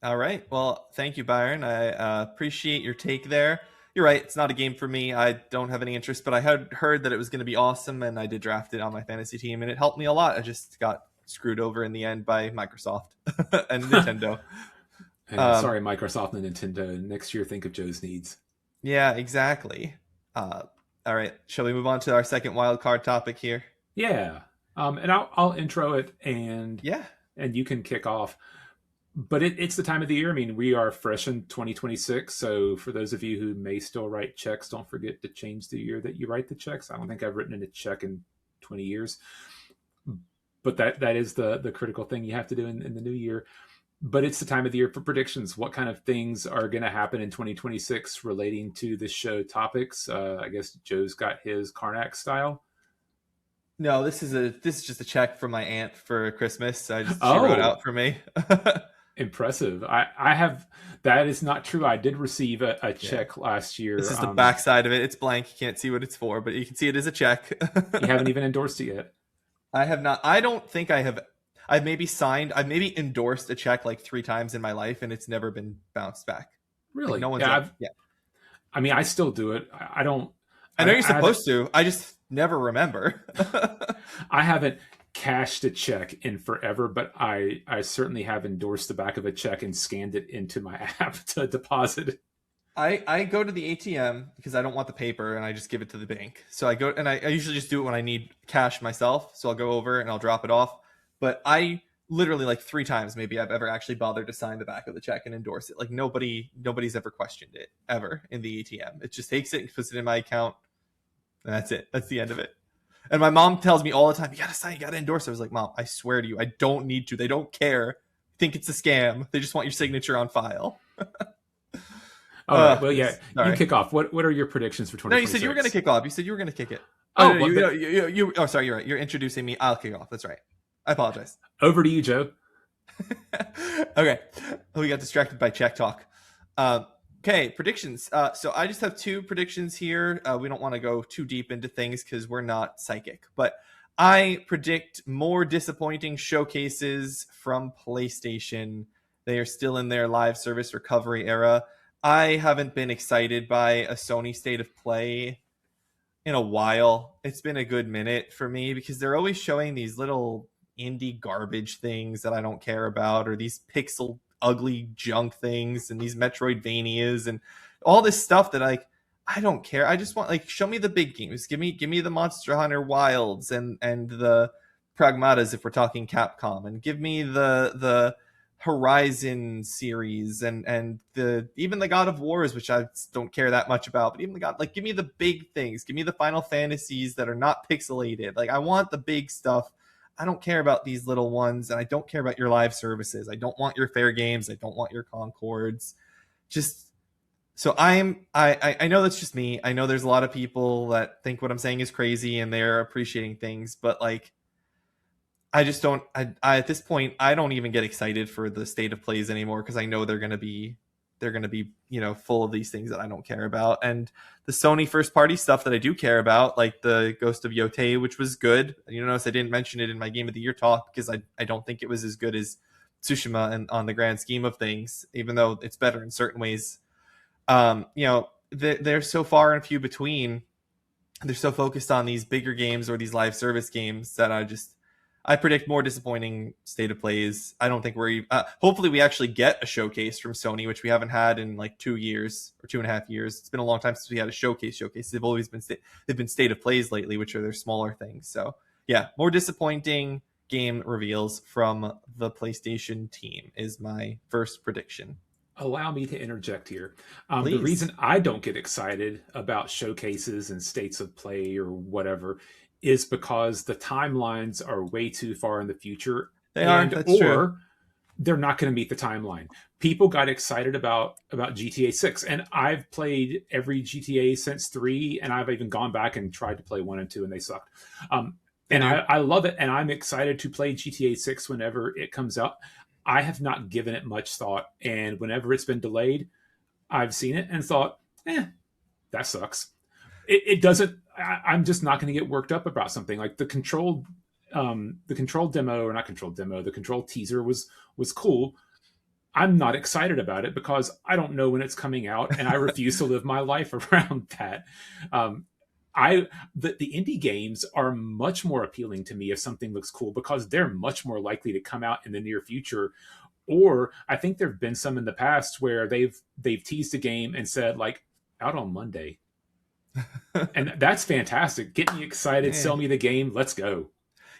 A: All right. Well, thank you, Byron. I appreciate your take there. You're right. It's not a game for me. I don't have any interest, but I had heard that it was going to be awesome, and I did draft it on my fantasy team, and it helped me a lot. I just got screwed over in the end by Microsoft and Nintendo.
B: Sorry, Microsoft and Nintendo. Next year, think of Joe's needs.
A: Yeah, exactly. All right. Shall we move on to our second wild card topic here?
B: Yeah. And I'll intro it, and you can kick off. But it's the time of the year. I mean, we are fresh in 2026. So for those of you who may still write checks, don't forget to change the year that you write the checks. I don't think I've written in a check in 20 years. But that is the critical thing you have to do in the new year. But it's the time of the year for predictions. What kind of things are going to happen in 2026 relating to the show topics? I guess Joe's got his Karnak style.
A: No, this is just a check from my aunt for Christmas. She wrote out for me.
B: Impressive. I have, that is not true. I did receive a check last year.
A: This is the back side of it. It's blank. You can't see what it's for, but you can see it as a check.
B: You haven't even endorsed it yet.
A: I have not. I don't think I have. I've maybe endorsed a check like 3 times in my life, and it's never been bounced back.
B: Really?
A: Like no one's
B: I mean, I still do it. I don't.
A: I know you're supposed to. I just never remember.
B: I haven't cashed a check in forever, but I certainly have endorsed the back of a check and scanned it into my app to deposit it.
A: I go to the ATM because I don't want the paper, and I just give it to the bank. So I go, and I usually just do it when I need cash myself. So I'll go over and I'll drop it off. But I literally like 3 times maybe I've ever actually bothered to sign the back of the check and endorse it. Like nobody's ever questioned it ever in the ATM. It just takes it and puts it in my account, and that's it. That's the end of it. And my mom tells me all the time, you gotta sign, you gotta endorse. I was like, Mom, I swear to you, I don't need to. They don't care. Think it's a scam. They just want your signature on file.
B: All right. Well, yeah, you kick off. What are your predictions for 2026?
A: No, you said you were going to kick off. You said you were going to kick it. Sorry, you're right. You're introducing me. I'll kick off. That's right. I apologize.
B: Over to you, Joe.
A: Okay. We got distracted by check talk. Okay, predictions. So I just have 2 predictions here. We don't want to go too deep into things because we're not psychic. But I predict more disappointing showcases from PlayStation. They are still in their live service recovery era. I haven't been excited by a Sony State of Play in a while. It's been a good minute for me because they're always showing these little indie garbage things that I don't care about, or these pixel ugly junk things and these Metroidvanias and all this stuff that I don't care. I just want, like, show me the big games. Give me the Monster Hunter Wilds and the Pragmatas if we're talking Capcom, and give me the Horizon series and the even the God of Wars, which I don't care that much about, but even the God, like, give me the big things. Give me the Final Fantasies that are not pixelated. Like, I want the big stuff. I don't care about these little ones, and I don't care about your live services. I don't want your fair games. I don't want your Concords. Just so I know that's just me. I know there's a lot of people that think what I'm saying is crazy and they're appreciating things, but like, I just don't. I at this point, I don't even get excited for the state of plays anymore because I know they're gonna be full of these things that I don't care about. And the Sony first party stuff that I do care about, like the Ghost of Yotei, which was good. You notice I didn't mention it in my Game of the Year talk because I don't think it was as good as Tsushima and on the grand scheme of things, even though it's better in certain ways. They're so far and few between. They're so focused on these bigger games or these live service games that I predict more disappointing state of plays. I don't think hopefully we actually get a showcase from Sony, which we haven't had in like 2 years or 2.5 years. It's been a long time since we had a showcase. They've always been they've been state of plays lately, which are their smaller things. So yeah, more disappointing game reveals from the PlayStation team is my first prediction.
B: Allow me to interject here. The
A: Please.
B: reason I don't get excited about showcases and states of play or whatever is because the timelines are way too far in the future,
A: They are. That's
B: or
A: true.
B: they're not going to meet the timeline. People got excited about GTA 6, and I've played every GTA since 3, and I've even gone back and tried to play 1 and 2, and they sucked. And I love it, and I'm excited to play GTA 6 whenever it comes out. I have not given it much thought, and whenever it's been delayed, I've seen it and thought, that sucks. It doesn't. I'm just not going to get worked up about something like the control demo, or not control demo. The control teaser was cool. I'm not excited about it because I don't know when it's coming out, and I refuse to live my life around that. The indie games are much more appealing to me if something looks cool because they're much more likely to come out in the near future. Or I think there have been some in the past where they've teased a game and said like out on Monday, and that's fantastic. Get me excited, sell me the game, let's go.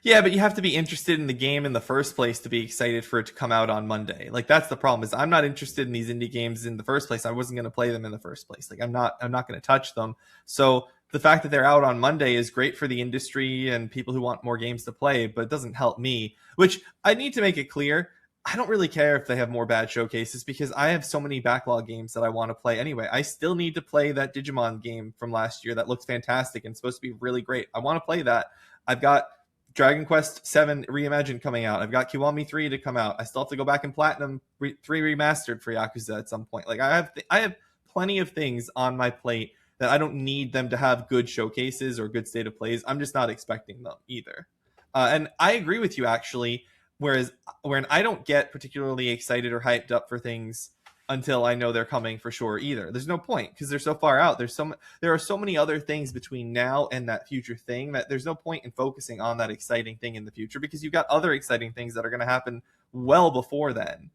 A: Yeah, but you have to be interested in the game in the first place to be excited for it to come out on Monday. Like, that's the problem, is I'm not interested in these indie games in the first place. I wasn't going to play them in the first place. Like, I'm not going to touch them. So the fact that they're out on Monday is great for the industry and people who want more games to play, but it doesn't help me, which I need to make it clear. I don't really care if they have more bad showcases because I have so many backlog games that I want to play anyway. I still need to play that Digimon game from last year that looks fantastic and supposed to be really great. I want to play that. I've got Dragon Quest VII Reimagined coming out. I've got Kiwami 3 to come out. I still have to go back and Platinum 3 Remastered for Yakuza at some point. Like, I have plenty of things on my plate that I don't need them to have good showcases or good state of plays. I'm just not expecting them either. And I agree with you, actually, whereas when I don't get particularly excited or hyped up for things until I know they're coming for sure either. There's no point because they're so far out. There are so many other things between now and that future thing that there's no point in focusing on that exciting thing in the future because you've got other exciting things that are going to happen well before then.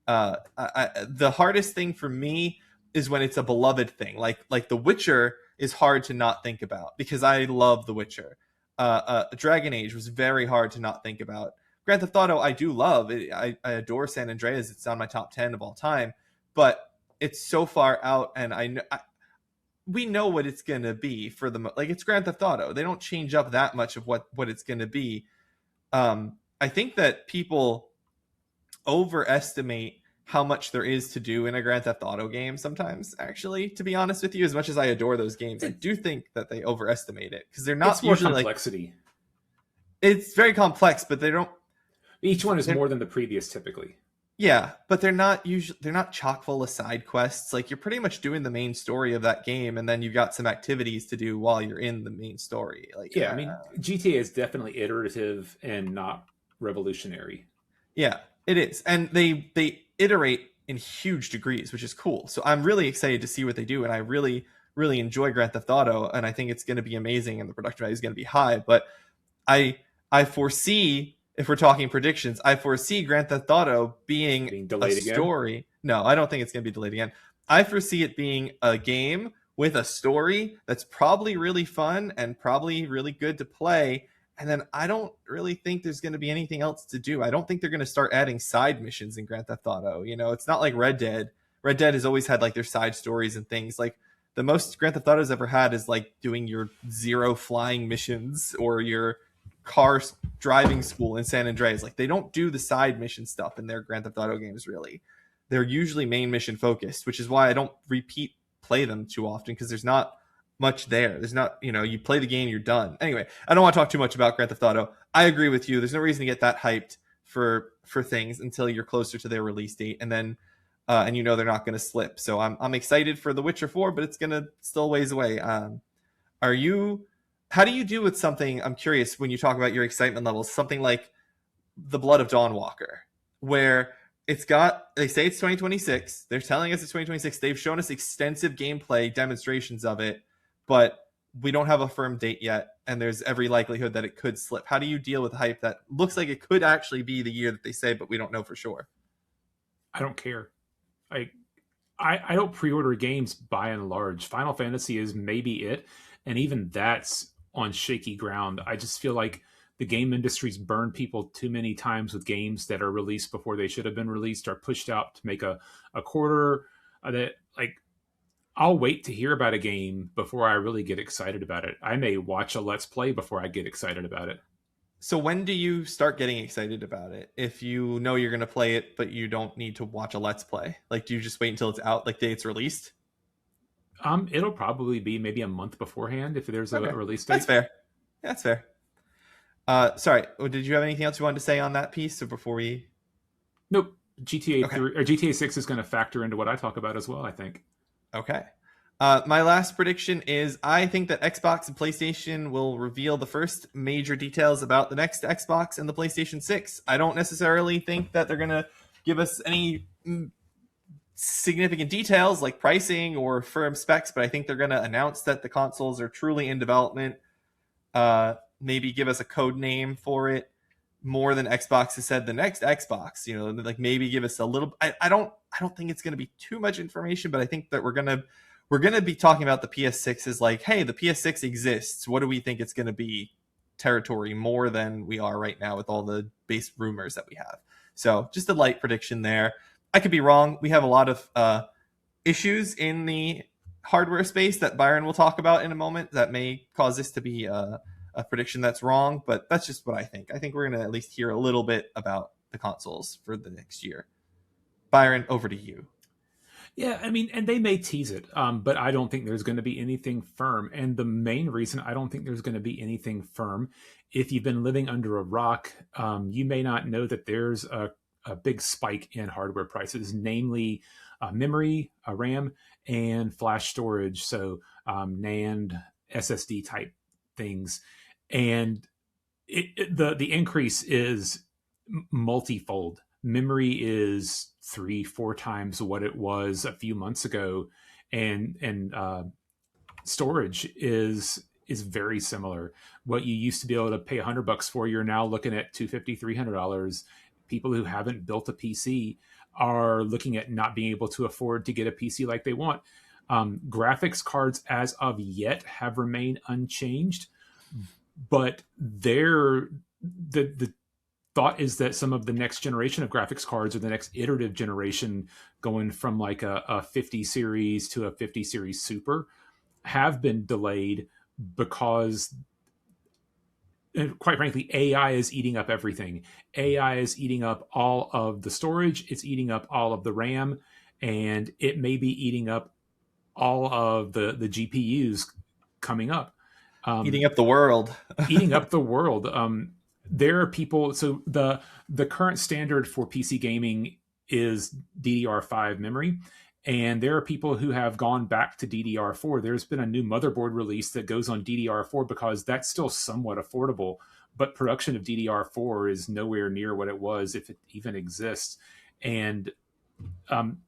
A: The hardest thing for me is when it's a beloved thing, like The Witcher is hard to not think about because I love The Witcher. Dragon Age was very hard to not think about. Grand Theft Auto, I do love. I adore San Andreas. It's on my top 10 of all time. But it's so far out, and we know what it's going to be for like, it's Grand Theft Auto. They don't change up that much of what it's going to be. I think that people overestimate how much there is to do in a Grand Theft Auto game sometimes, actually, to be honest with you. As much as I adore those games, I do think that they overestimate it because they're not
B: it's more
A: usually
B: complexity.
A: It's very complex, but they don't.
B: Each one is more than the previous, typically.
A: Yeah, but they're not chock full of side quests. Like you're pretty much doing the main story of that game, and then you've got some activities to do while you're in the main story. Like,
B: Yeah, I mean, GTA is definitely iterative and not revolutionary.
A: yeah, it is, and they iterate in huge degrees, which is cool. So I'm really excited to see what they do, and I really enjoy Grand Theft Auto, and I think it's going to be amazing, and the production value is going to be high. But I I foresee, if we're talking predictions, I foresee Grand Theft Auto being
B: Being
A: a
B: delayed again.
A: story. No, I don't think it's going to be delayed again. I foresee it being a game with a story that's probably really fun and probably really good to play. And then I don't really think there's going to be anything else to do. I don't think they're going to start adding side missions in Grand Theft Auto. You know, it's not like Red Dead. Red Dead has always had like their side stories and things. Like the most Grand Theft Auto's ever had is like doing your zero flying missions or your car driving school in San Andreas. Like they don't do the side mission stuff in their Grand Theft Auto games really. They're usually main mission focused, which is why I don't repeat play them too often because there's not much there. There's not, you know, you play the game, you're done. Anyway, I don't want to talk too much about Grand Theft Auto. I agree with you. There's no reason to get that hyped for things until you're closer to their release date, and then and you know they're not going to slip. So I'm excited for The Witcher 4, but it's going to still ways away. Are you? How do you do with something? I'm curious when you talk about your excitement levels. Something like The Blood of Dawnwalker, where it's got, they say it's 2026. They're telling us it's 2026. They've shown us extensive gameplay demonstrations of it, but we don't have a firm date yet, and there's every likelihood that it could slip. How do you deal with hype that looks like it could actually be the year that they say, but we don't know for sure?
B: I don't care. I I don't pre-order games by and large. Final Fantasy is maybe it, and even that's on shaky ground. I just feel like the game industry's burned people too many times with games that are released before they should have been released or pushed out to make a quarter. That like I'll wait to hear about a game before I really get excited about it. I may watch a let's play before I get excited about it.
A: So when do you start getting excited about it? If you know you're going to play it, but you don't need to watch a let's play, like do you just wait until it's out, like day it's released?
B: It'll probably be maybe a month beforehand if there's a
A: Okay,
B: release
A: that's
B: date.
A: fair. That's fair. Sorry, did you have anything else you wanted to say on that piece, or before we?
B: Nope. GTA
A: Okay,
B: 3 or GTA 6 is going to factor into what I talk about as well, I think.
A: okay. My last prediction is I think that Xbox and PlayStation will reveal the first major details about the next Xbox and the PlayStation 6. I don't necessarily think that they're going to give us any significant details like pricing or firm specs, but I think they're going to announce that the consoles are truly in development. Maybe give us a code name for it more than Xbox has said the next Xbox. You know, like maybe give us a little. I don't think it's going to be too much information, but I think that we're gonna be talking about the PS6 as like, hey, the PS6 exists. What do we think it's going to be? Territory more than we are right now with all the base rumors that we have. So just a light prediction there. I could be wrong. We have a lot of issues in the hardware space that Byron will talk about in a moment that may cause this to be a prediction that's wrong, but that's just what I think. I think we're going to at least hear a little bit about the consoles for the next year. Byron, over to you.
B: Yeah, I mean, and they may tease it, but I don't think there's going to be anything firm. And the main reason I don't think there's going to be anything firm, if you've been living under a rock, you may not know that there's a big spike in hardware prices, namely memory, RAM, and flash storage. So NAND, SSD type things, and the increase is multifold. Memory is 3-4 times what it was a few months ago, and storage is very similar. What you used to be able to pay $100 for, you're now looking at $250, $300. People who haven't built a PC are looking at not being able to afford to get a PC like they want. Graphics cards, as of yet, have remained unchanged, but the thought is that some of the next generation of graphics cards or the next iterative generation going from like a 50 series to a 50 series super have been delayed because, and quite frankly, AI is eating up everything. AI is eating up all of the storage, it's eating up all of the RAM, and it may be eating up all of the GPUs coming up.
A: Eating up the world.
B: Eating up the world. There are people. So the current standard for PC gaming is DDR5 memory. And there are people who have gone back to DDR4. There's been a new motherboard release that goes on DDR4 because that's still somewhat affordable. But production of DDR4 is nowhere near what it was, if it even exists. And um,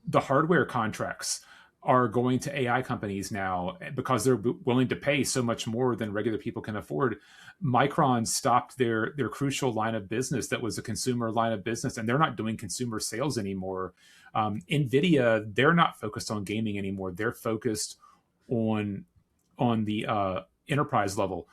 B: the hardware contracts are going to AI companies now because they're willing to pay so much more than regular people can afford. Micron stopped their crucial line of business that was a consumer line of business, and they're not doing consumer sales anymore. Nvidia, they're not focused on gaming anymore. They're focused on the enterprise level,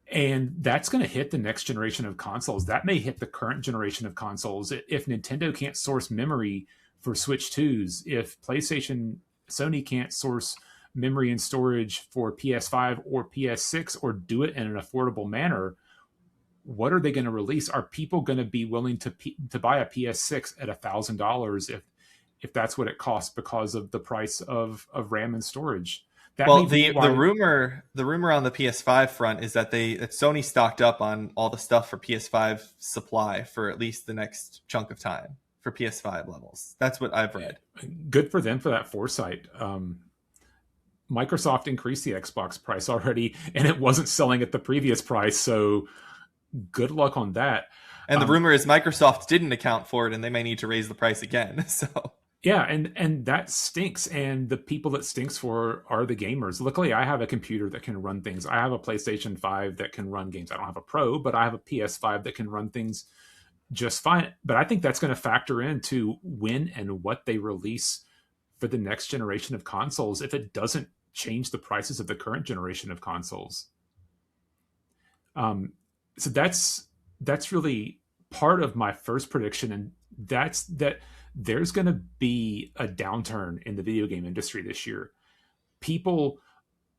B: and that's going to hit the next generation of consoles. That may hit the current generation of consoles if Nintendo can't source memory for Switch 2s, if Sony can't source memory and storage for PS5 or PS6 or do it in an affordable manner. What are they going to release? Are people going to be willing to buy a PS6 at $1,000 if that's what it costs because of the price of RAM and storage? That
A: Well,
B: may be why.
A: the rumor on the PS5 front is that Sony stocked up on all the stuff for PS5 supply for at least the next chunk of time for PS5 levels. That's what I've read.
B: Good for them for that foresight. Microsoft increased the Xbox price already, and it wasn't selling at the previous price. So good luck on that.
A: And the rumor is Microsoft didn't account for it, and they may need to raise the price again. So
B: yeah, and that stinks. And the people that stinks for are the gamers. Luckily, I have a computer that can run things. I have a PlayStation 5 that can run games. I don't have a Pro, but I have a PS5 that can run things just fine. But I think that's going to factor into when and what they release for the next generation of consoles if it doesn't change the prices of the current generation of consoles. So that's really part of my first prediction, and that's that there's going to be a downturn in the video game industry this year. People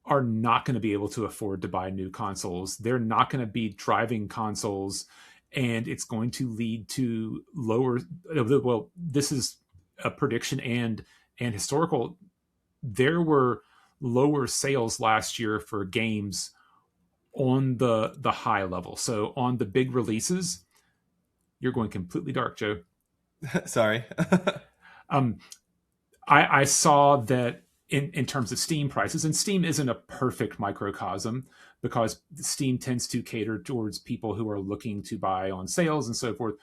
B: are not going to be able to afford to buy new consoles. They're not going to be driving consoles, and it's going to lead to lower. Well, this is a prediction and historical. There were lower sales last year for games on the high level. So on the big releases, you're going completely dark, Joe.
A: Sorry.
B: I saw that in terms of Steam prices, and Steam isn't a perfect microcosm because Steam tends to cater towards people who are looking to buy on sales and so forth.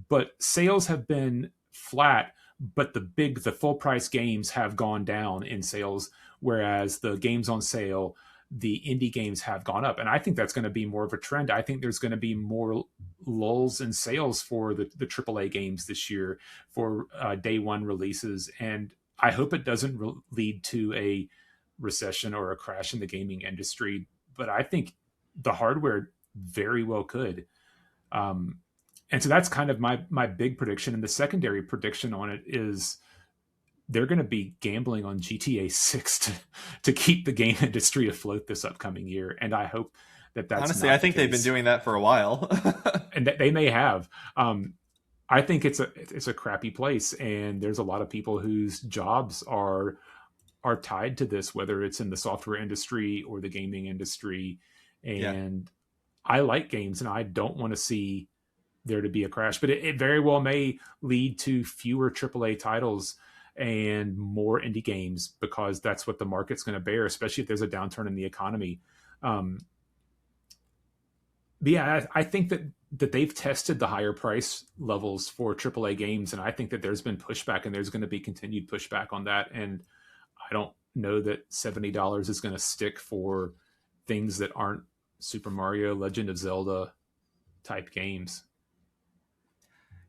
B: But sales have been flat, but the full price games have gone down in sales, whereas the games on sale, the indie games have gone up. And I think that's going to be more of a trend. I think there's going to be more lulls in sales for the AAA games this year for day one releases. And I hope it doesn't lead to a recession or a crash in the gaming industry. But I think the hardware very well could. And so that's kind of my big prediction. And the secondary prediction on it is they're going to be gambling on GTA 6 to keep the game industry afloat this upcoming year. And I hope that's
A: honestly, I think they've been doing that for a while.
B: And they may have. I think it's a crappy place, and there's a lot of people whose jobs are tied to this, whether it's in the software industry or the gaming industry. And I like games, and I don't want to see there to be a crash, but it very well may lead to fewer AAA titles and more indie games because that's what the market's going to bear, especially if there's a downturn in the economy. But yeah, I think that they've tested the higher price levels for AAA games, and I think that there's been pushback, and there's going to be continued pushback on that. And I don't know that $70 is going to stick for things that aren't Super Mario, Legend of Zelda type games.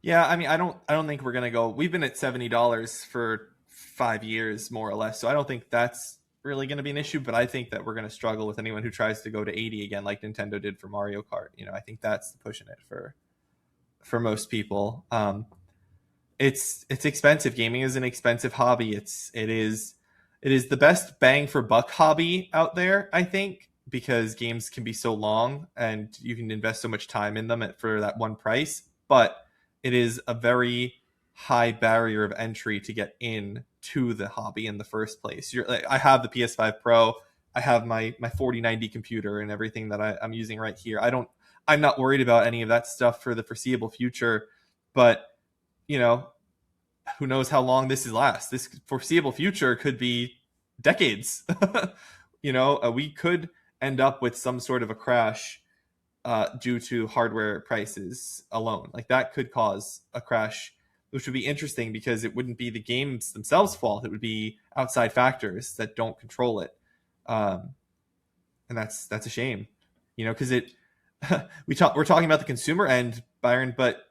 A: Yeah, I mean, I don't think we're gonna go. We've been at $70 for 5 years, more or less. So I don't think that's really going to be an issue. But I think that we're going to struggle with anyone who tries to go to 80 again, like Nintendo did for Mario Kart. I think that's pushing it for most people. It's expensive. Gaming is an expensive hobby. It is the best bang for buck hobby out there, I think, because games can be so long and you can invest so much time in them for that one price. But it is a very high barrier of entry to get in to the hobby in the first place. I have the PS5 Pro. I have my 4090 computer and everything that I'm using right here. I'm not worried about any of that stuff for the foreseeable future. But, who knows how long this is last. This foreseeable future could be decades. We could end up with some sort of a crash due to hardware prices alone. Like that could cause a crash, which would be interesting because it wouldn't be the games themselves' fault. It would be outside factors that don't control it, and that's a shame. Because we're talking about the consumer end, Byron, but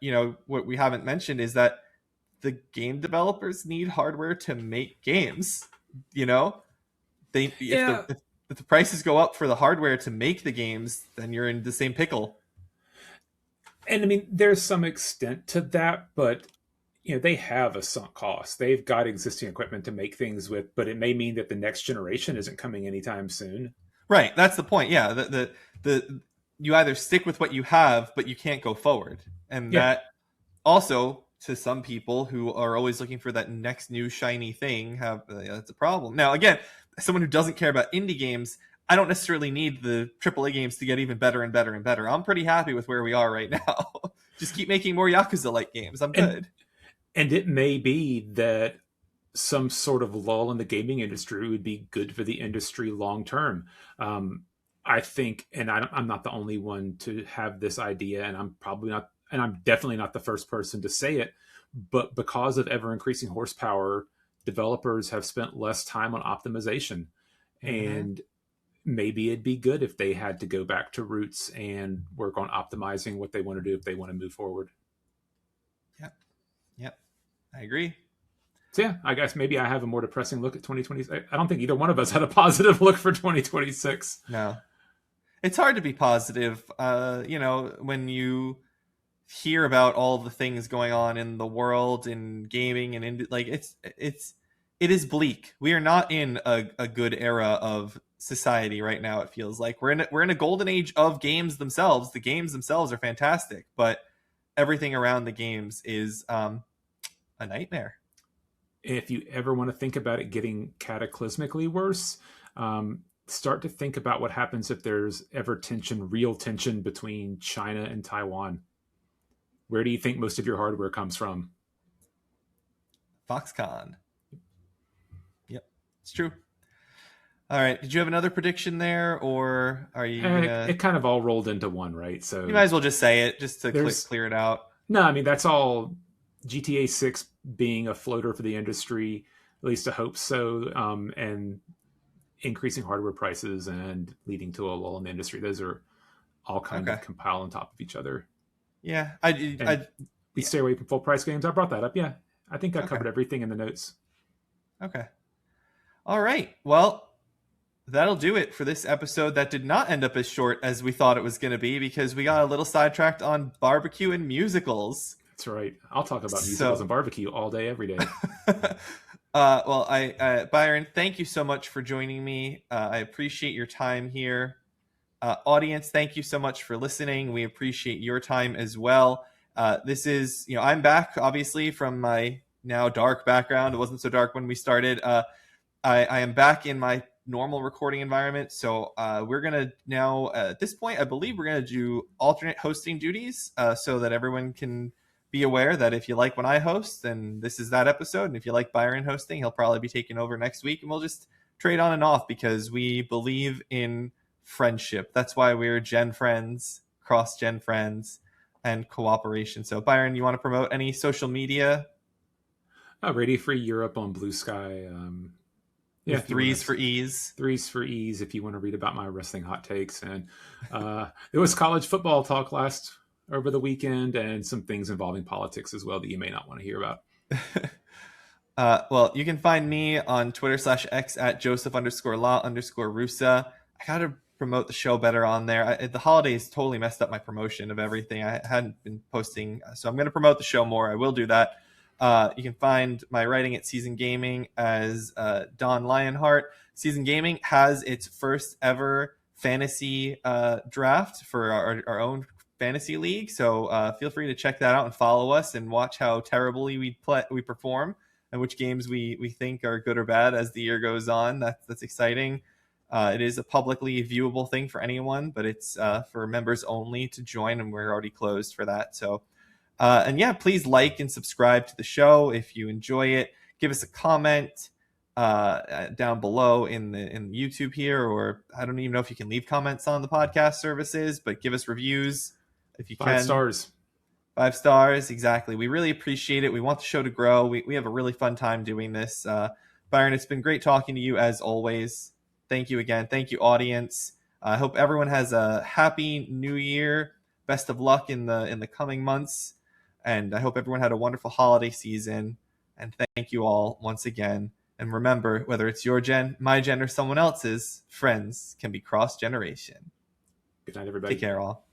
A: what we haven't mentioned is that the game developers need hardware to make games. They
B: Yeah,
A: if the prices go up for the hardware to make the games, then you're in the same pickle.
B: and I mean, there's some extent to that, but they have a sunk cost. They've got existing equipment to make things with, but it may mean that the next generation isn't coming anytime soon.
A: Right, that's the point. Yeah, the you either stick with what you have, but you can't go forward, and
B: Yeah,
A: that also to some people who are always looking for that next new shiny thing have that's a problem. Now, again, as someone who doesn't care about indie games, I don't necessarily need the AAA games to get even better and better and better. I'm pretty happy with where we are right now. Just keep making more Yakuza-like games. I'm
B: and
A: good.
B: and it may be that some sort of lull in the gaming industry would be good for the industry long term. I think, and I'm not the only one to have this idea, and I'm probably not, and I'm definitely not the first person to say it, but because of ever increasing horsepower, developers have spent less time on optimization.
A: Mm-hmm.
B: And maybe it'd be good if they had to go back to roots and work on optimizing what they want to do if they want to move forward.
A: Yep. Yep. I agree.
B: So yeah, I guess maybe I have a more depressing look at 2020. I don't think either one of us had a positive look for 2026.
A: No, it's hard to be positive. When you hear about all the things going on in the world, in gaming, and in like it is bleak. We are not in a good era of society right now. It feels like we're in a golden age of games themselves. The games themselves are fantastic, but everything around the games is a nightmare.
B: If you ever want to think about it getting cataclysmically worse, start to think about what happens if there's ever tension, real tension between China and Taiwan. Where do you think most of your hardware comes from?
A: Foxconn. Yep, it's true. All right. Did you have another prediction there, or are you
B: It
A: gonna?
B: kind of all rolled into one, right?
A: You might
B: So
A: as well just say it, just to
B: there's
A: clear it out.
B: no, I mean that's all GTA 6 being a floater for the industry, at least I hope so, and increasing hardware prices and leading to a lull in the industry. Those are all kind
A: Okay.
B: of compile on top of each other.
A: Yeah.
B: And we
A: Yeah.
B: stay away from full price games. I brought that up. Yeah, I think I
A: Okay.
B: covered everything in the notes.
A: Okay. All right. Well, that'll do it for this episode that did not end up as short as we thought it was going to be because we got a little sidetracked on barbecue and musicals.
B: That's right. I'll talk about musicals
A: So,
B: and barbecue all day, every day.
A: well, Byron, thank you so much for joining me. I appreciate your time here. Audience, thank you so much for listening. We appreciate your time as well. This is, I'm back obviously from my now dark background. It wasn't so dark when we started. I am back in my normal recording environment. So we're going to now, at this point, I believe we're going to do alternate hosting duties so that everyone can be aware that if you like when I host, then this is that episode. And if you like Byron hosting, he'll probably be taking over next week. And we'll just trade on and off because we believe in friendship. That's why we're Gen Friends, CrossGen Friends, and cooperation. So Byron, you want to promote any social media?
B: Radio Free Europe on Blue Sky. Yeah,
A: With threes for ease.
B: threes for ease if you want to read about my wrestling hot takes. And there was college football talk last over the weekend and some things involving politics as well that you may not want to hear about.
A: Well, you can find me on Twitter/X at Joseph_Law_Russa. I got to promote the show better on there. The holidays totally messed up my promotion of everything. I hadn't been posting, so I'm going to promote the show more. I will do that. You can find my writing at Season Gaming as Don Lionheart. Season Gaming has its first ever fantasy draft for our own fantasy league. So feel free to check that out and follow us and watch how terribly we perform and which games we think are good or bad as the year goes on. That's exciting. It is a publicly viewable thing for anyone, but it's for members only to join, and we're already closed for that. So And yeah, please like and subscribe to the show if you enjoy it. Give us a comment down below in the YouTube here, or I don't even know if you can leave comments on the podcast services, but give us reviews if you can.
B: 5 stars.
A: 5 stars, exactly. We really appreciate it. We want the show to grow. We have a really fun time doing this. Byron, it's been great talking to you as always. Thank you again. Thank you, audience. I hope everyone has a happy new year. Best of luck in the coming months. And I hope everyone had a wonderful holiday season. And thank you all once again. And remember, whether it's your gen, my gen, or someone else's, friends can be cross-generation.
B: Good night, everybody.
A: Take care, all.